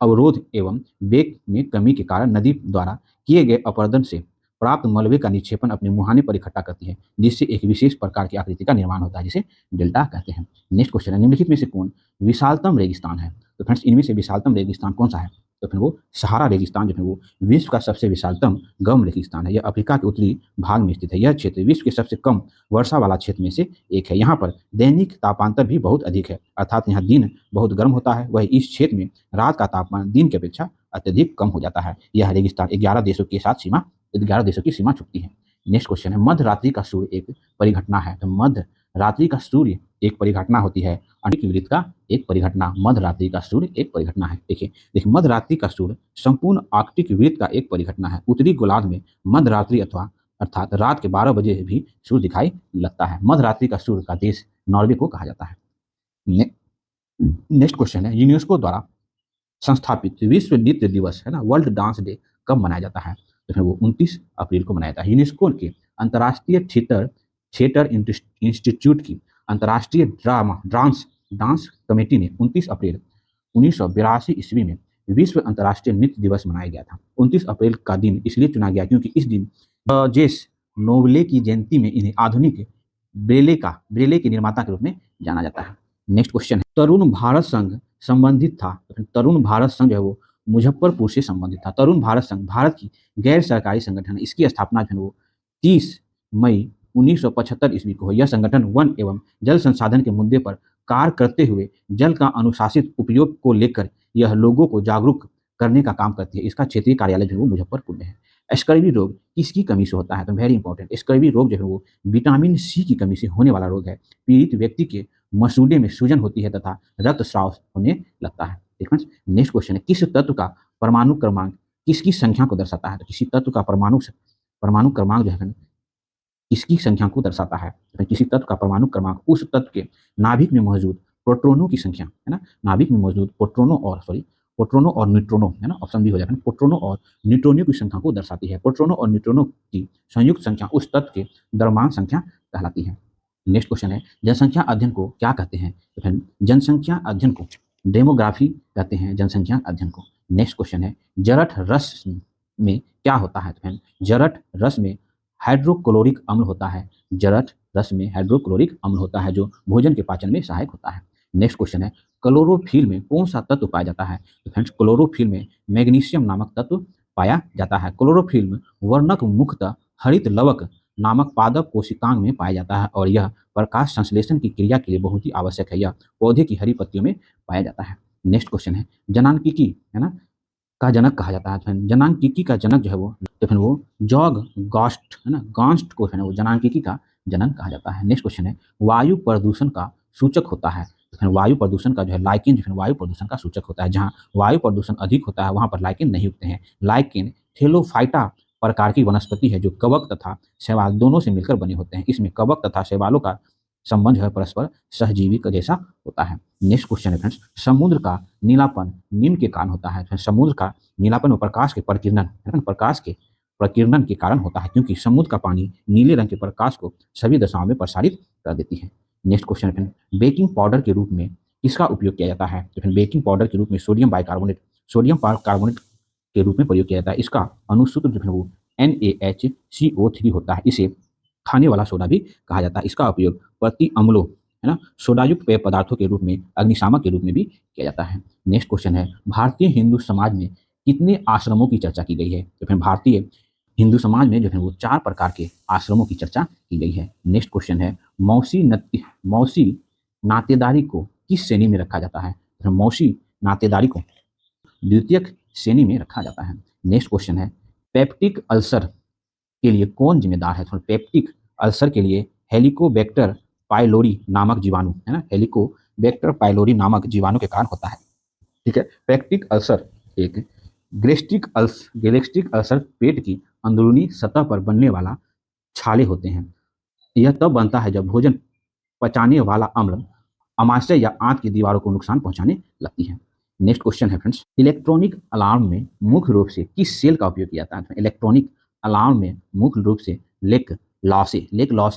अवरोध एवं वेग में कमी के कारण नदी द्वारा किए गए अपरदन से प्राप्त मलबे का निक्षेपण अपने मुहाने पर इकट्ठा करती है, जिससे एक विशेष प्रकार की आकृति का निर्माण होता है, जिसे डेल्टा कहते हैं। नेक्स्ट क्वेश्चन है, निम्नलिखित में से कौन विशालतम रेगिस्तान है? तो फ्रेंड्स, इनमें से विशालतम रेगिस्तान कौन सा है? तो फिर वो सहारा रेगिस्तान जो है वो विश्व का सबसे विशालतम गर्म रेगिस्तान है। यह अफ्रीका के उत्तरी भाग में स्थित है। यह क्षेत्र विश्व के सबसे कम वर्षा वाला क्षेत्र में से एक है। यहाँ पर दैनिक तापांतर भी बहुत अधिक है, अर्थात यहाँ दिन बहुत गर्म होता है। वह इस क्षेत्र में रात का तापमान दिन की अपेक्षा अत्यधिक कम हो जाता है। यह रेगिस्तान 11 देशों की सीमा चुकती है। नेक्स्ट क्वेश्चन है, मध्य रात्रि का सूर्य एक परिघटना है। तो मध्य रात्रि का सूर्य एक परिघटना होती है। आर्कटिक वृत्त का एक परिघटना मध्य रात्रि का सूर्य एक परिघटना है। देखिए मध्य रात्रि का सूर्य संपूर्ण आर्कटिक वृत्त का एक परिघटना है। उत्तरी गोलार्ध में मध्य रात्रि अर्थात रात के 12 बजे भी सूर्य दिखाई लगता है। मध्य रात्रि का सूर्य का देश नॉर्वे को कहा जाता है। नेक्स्ट क्वेश्चन है, यूनेस्को द्वारा संस्थापित विश्व नृत्य दिवस है ना, वर्ल्ड डांस डे कब मनाया जाता है? तो फिर वो 29 अप्रैल को मनाया जाता है। यूनेस्को के अंतर्राष्ट्रीय थिएटर इंस्टीट्यूट की अंतर्राष्ट्रीय डांस कमेटी ने 29 अप्रैल 1982 ईस्वी में विश्व अंतर्राष्ट्रीय नृत्य दिवस मनाया गया था। 29 अप्रैल का दिन इसलिए चुना गया क्योंकि इस दिन जेस नोबले की जयंती में इन्हें आधुनिक ब्रेले के निर्माता के रूप में जाना जाता है। नेक्स्ट क्वेश्चन है, तरुण भारत संघ संबंधित था। तरुण भारत संघ जो है वो मुजफ्फरपुर से संबंधित था। तरुण भारत संघ भारत की गैर सरकारी संगठन है। इसकी स्थापना जो है वो 30 मई 1975 ईस्वी को हुई। यह संगठन वन एवं जल संसाधन के मुद्दे पर कार्य करते हुए जल का अनुशासित उपयोग को लेकर यह लोगों को जागरूक करने का काम करती है। इसका क्षेत्रीय कार्यालय जो है वो मुजफ्फरपुर में है। स्कर्वी रोग किसकी कमी से होता है? तो वेरी इंपॉर्टेंट, स्कर्वी रोग जो है वो विटामिन सी की कमी से होने वाला रोग है। पीड़ित व्यक्ति के मसूड़े में सूजन होती है तथा रक्तस्राव होने लगता है। नेक्स्ट क्वेश्चन है, किस तत्व का परमाणु क्रमांक किसकी संख्या को दर्शाता है? तो किसी तत्व का परमाणु क्रमांक जो है किसकी संख्या को दर्शाता है? तो किसी तत्व का परमाणु क्रमांक उस तत्व के नाभिक में मौजूद प्रोटॉनों की संख्या है ना, नाभिक में मौजूद प्रोटॉनों और न्यूट्रॉनों है ना, ऑप्शन बी हो जाएगा। प्रोटॉनों और न्यूट्रॉनों की संख्या को दर्शाती है। प्रोटॉनों और न्यूट्रॉनों की संयुक्त संख्या उस तत्व के द्रव्यमान संख्या कहलाती है। नेक्स्ट क्वेश्चन है, जनसंख्या अध्ययन को क्या कहते हैं? तो फिर जनसंख्या अध्ययन को डेमोग्राफी कहते हैं, जनसंख्या अध्ययन को। नेक्स्ट क्वेश्चन है, जरठ रस में क्या होता है? तो फिर जरठ रस में हाइड्रोक्लोरिक अम्ल होता है। जरठ रस में हाइड्रोक्लोरिक अम्ल होता है जो भोजन के पाचन में सहायक होता है। नेक्स्ट क्वेश्चन है, क्लोरोफिल में कौन सा तत्व पाया जाता है? तो फ्रेंड्स, क्लोरोफिल में मैग्नीशियम नामक तत्व पाया जाता है। क्लोरोफिल में वर्णक मुख्यतः हरित लवक नामक पादप कोशिकांग में पाया जाता है और यह प्रकाश संश्लेषण की क्रिया के लिए बहुत ही आवश्यक है। यह पौधे की हरी पत्तियों में पाया जाता है। नेक्स्ट क्वेश्चन है, जनांकिकी है ना का जनक कहा जाता है। जनांकिकी का जनक जो है वो तो फिर वो जॉग गॉस्ट है ना, गॉस्ट को है ना वो जनांकिकी का जनक कहा जाता है। नेक्स्ट क्वेश्चन है, वायु प्रदूषण का सूचक होता है। तो फिर वायु प्रदूषण का जो है लाइकेन जो है वायु प्रदूषण का सूचक होता है। जहाँ वायु प्रदूषण अधिक होता है वहाँ पर लाइकेन नहीं उगते हैं। लाइकेन थेलोफाइटा प्रकार की वनस्पति है जो कवक तथा शैवाल दोनों से मिलकर बने होते हैं। इसमें कवक तथा शैवालों का संबंध है परस्पर सहजीवी का जैसा होता है। नेक्स्ट क्वेश्चन है फ्रेंड्स, समुद्र का नीलापन निम्न के कारण होता है। समुद्र का नीलापन प्रकाश के प्रकीर्णन प्रकाश के प्रकीर्णन के कारण होता है, क्योंकि समुद्र का पानी नीले रंग के प्रकाश को सभी दिशाओं में प्रसारित कर देती है। नेक्स्ट क्वेश्चन है फ्रेंड, बेकिंग पाउडर के रूप में किसका उपयोग किया जाता है? तो फिर बेकिंग पाउडर के रूप में सोडियम कार्बोनेट के रूप में प्रयोग किया जाता है। इसका अनुसूत्र जो है वो NaHCO3 होता है। इसे खाने वाला सोडा भी कहा जाता है। इसका उपयोग प्रति अम्लों है ना सोडायुक्त पेय पदार्थों के रूप में अग्निशामक के रूप में भी किया जाता है। नेक्स्ट क्वेश्चन है, भारतीय हिंदू समाज में कितने आश्रमों की चर्चा की गई है? तो फिर भारतीय हिंदू समाज में जो है वो 4 प्रकार के आश्रमों की चर्चा की गई है। नेक्स्ट क्वेश्चन है, मौसी नातेदारी को किस श्रेणी में रखा जाता है? तो मौसी नातेदारी को द्वितीयक श्रेणी में रखा जाता है। नेक्स्ट क्वेश्चन है, पेप्टिक अल्सर के लिए कौन जिम्मेदार है? तो पेप्टिक अल्सर के लिए हेलिकोबैक्टर पाइलोरी नामक जीवाणु है ना, हेलिकोबैक्टर पाइलोरी नामक जीवाणु के कारण होता है। ठीक है, पेप्टिक अल्सर एक गैस्ट्रिक अल्सर पेट की अंदरूनी सतह पर बनने वाला छाले होते हैं। यह तब बनता है जब भोजन पचाने वाला अम्ल अमाशय या आंत की दीवारों को नुकसान पहुंचाने लगती है। नेक्स्ट क्वेश्चन है फ्रेंड्स, इलेक्ट्रॉनिक अलार्म में मुख्य रूप से किस सेल का उपयोग किया जाता है? इलेक्ट्रॉनिक अलार्म में मुख्य रूप से लेक लॉसी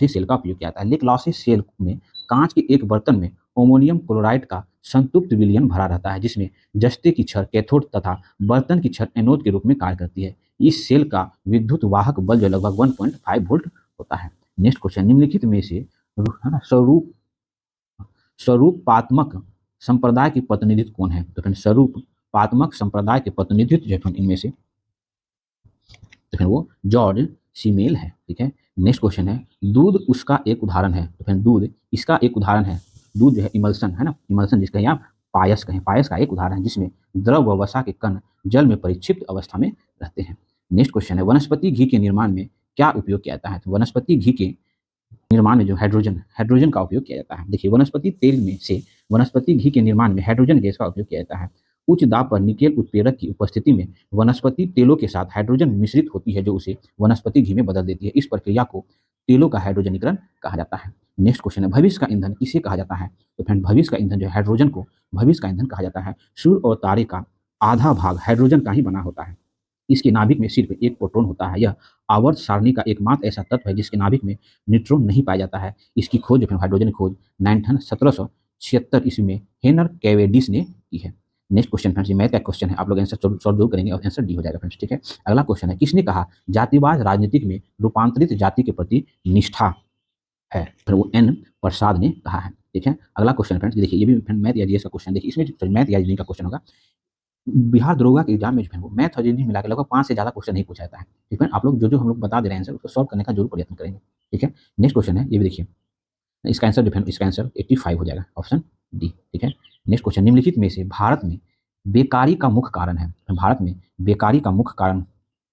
सेल का उपयोग किया जाता है। लेक लॉसी सेल में कांच के एक बर्तन में अमोनियम क्लोराइड का संतृप्त विलयन भरा रहता है, जिसमें जस्ते की छड़ कैथोड तथा बर्तन की छड़ एनोड के रूप में कार्य करती है। इस सेल का विद्युत वाहक बल जो लगभग 1.5 वोल्ट होता है। नेक्स्ट क्वेश्चन, निम्नलिखित में से है ना स्वरूपात्मक संप्रदाय के प्रतिनिधित्व कौन है? तो फिर स्वरूपात्मक संप्रदाय के प्रतिनिधित्व जो है इनमें से तो फिर वो जॉर्ज सीमेल है। ठीक है, नेक्स्ट क्वेश्चन है, दूध उसका एक उदाहरण है। तो फिर दूध इसका एक उदाहरण है। दूध जो है इमल्सन है ना, इमल्सन जिसका यहाँ पायस कहें, पायस का एक उदाहरण है जिसमें द्रव व वसा के कण जल में परिक्षिप्त अवस्था में रहते हैं। नेक्स्ट क्वेश्चन है, वनस्पति घी के निर्माण में क्या उपयोग किया जाता है? तो वनस्पति घी के निर्माण में जो हाइड्रोजन का उपयोग किया जाता है। देखिए, वनस्पति तेल में से वनस्पति घी के निर्माण में हाइड्रोजन गैस का उपयोग किया जाता है। उच्च दाब पर निकेल उत्प्रेरक की उपस्थिति में वनस्पति तेलों के साथ हाइड्रोजन मिश्रित होती है, जो उसे वनस्पति घी में बदल देती है। इस प्रक्रिया को तेलों का हाइड्रोजनीकरण कहा जाता है। नेक्स्ट क्वेश्चन है, भविष्य का ईंधन किसे कहा जाता है? तो फ्रेंड, भविष्य का ईंधन जो हाइड्रोजन को भविष्य का ईंधन कहा जाता है। सूर्य और तारे का आधा भाग हाइड्रोजन का ही बना होता है। इसके नाभिक में सिर्फ एक प्रोटॉन होता है। यह आवर्त सारणी का एकमात्र ऐसा तत्व है जिसके नाभिक में न्यूट्रॉन नहीं पाया जाता है। इसकी खोज हाइड्रोजन खोज 1776 ईस्वी में हेनर कैवेंडिश ने की है। नेक्स्ट क्वेश्चन फ्रेंड्स, मैथ का क्वेश्चन है, आप लोग आंसर सॉल्व जरूर करेंगे और आंसर डी हो जाएगा फ्रेंड्स। ठीक है, अगला क्वेश्चन है, किसने कहा जातिवाद राजनीतिक में रूपांतरित जाति के प्रति निष्ठा है? फिर वो एन प्रसाद ने कहा है। ठीक है, अगला क्वेश्चन फ्रेंड्स, देखिए ये भी मैथ या जीएस का क्वेश्चन। देखिए इसमें मैथ या जीएस का क्वेश्चन होगा। बिहार दरोगा के एग्जाम में जो है वो मैथ और रीजनिंग मिला के लगभग 5 से ज़्यादा क्वेश्चन नहीं पूछा जाता है। ठीक है, आप लोग जो हम लोग बता दे रहे हैं आंसर उसको सॉल्व करने का जरूर प्रयत्न करेंगे। ठीक है, नेक्स्ट क्वेश्चन है, ये भी देखिए, इसका आंसर जो है इसका आंसर 85 हो जाएगा, ऑप्शन डी। ठीक है, नेक्स्ट क्वेश्चन, निम्नलिखित में से भारत में बेकारी का मुख्य कारण है? भारत में बेकारी का मुख्य कारण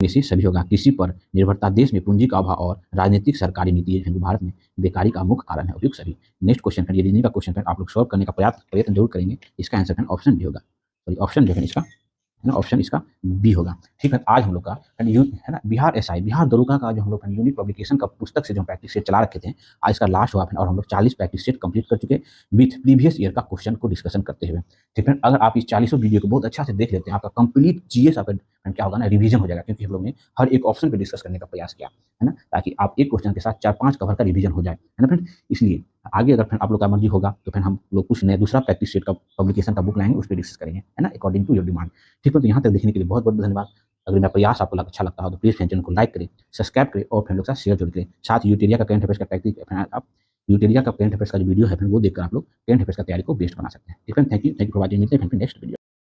में से सभी होगा कृषि पर निर्भरता, देश में पूंजी का अभाव और राजनीतिक सरकारी नीति जो भारत में बेकारी का मुख्य कारण है। उपयुक्त सभी। नेक्स्ट क्वेश्चन है, ये रीजनिंग का क्वेश्चन है, आप लोग सॉल्व करने का प्रयत्न जरूर करेंगे। इसका आंसर है ऑप्शन डी होगा, सॉरी ऑप्शन जो है इसका है ना, ऑप्शन इसका बी होगा। ठीक है, आज हम लोग का है ना बिहार एसआई बिहार दरोगा का जो हम लोग यूनिक पब्लिकेशन का पुस्तक से जो प्रैक्टिस सेट चला रखे थे, आज इसका लास्ट हुआ और हम लोग 40 प्रैक्टिस सेट कंप्लीट कर चुके विथ प्रीवियस ईयर का क्वेश्चन को डिस्कशन करते हुए। ठीक है, अगर आप इस 40 वीडियो को बहुत अच्छा से देख लेते हैं, आपका कंप्लीट जीएस आपका क्या होगा ना, रिवीजन हो जाएगा, क्योंकि हम लोग ने हर एक ऑप्शन पे डिस्कस करने का प्रयास किया है ना, ताकि आप एक क्वेश्चन के साथ 4-5 कवर का रिवीजन हो जाए, है ना फ्रेंड। इसलिए आगे अगर आप लोग का मर्जी होगा तो फिर हम लोग कुछ नया दूसरा प्रैक्टिस सेट का पब्लिकेशन का बुक लाएंगे, उस पर डिस्कस करेंगे, है ना, अकॉर्डिंग टू योर डिमांड। ठीक है, तो यहाँ तक देखने के लिए बहुत बहुत धन्यवाद। अगर मेरा प्रयास आपको अच्छा लगता हो तो प्लीज़ चैनल को लाइक करें, सब्सक्राइब करें और फ्रेंड लोग के साथ शेयर जरूर करें। साथ यूटेरिया का करंट अफेयर्स का प्रैक्टिस आप यूटेरिया का करंट अफेयर्स का जो वीडियो है फिर वो देखकर आप लोग करंट अफेयर्स का तैयारी को बेस्ट बना सकते हैं। ठीक है, थैंक यू फॉर वॉचिंग। मिलते हैं फिर नेक्स्ट वीडियो।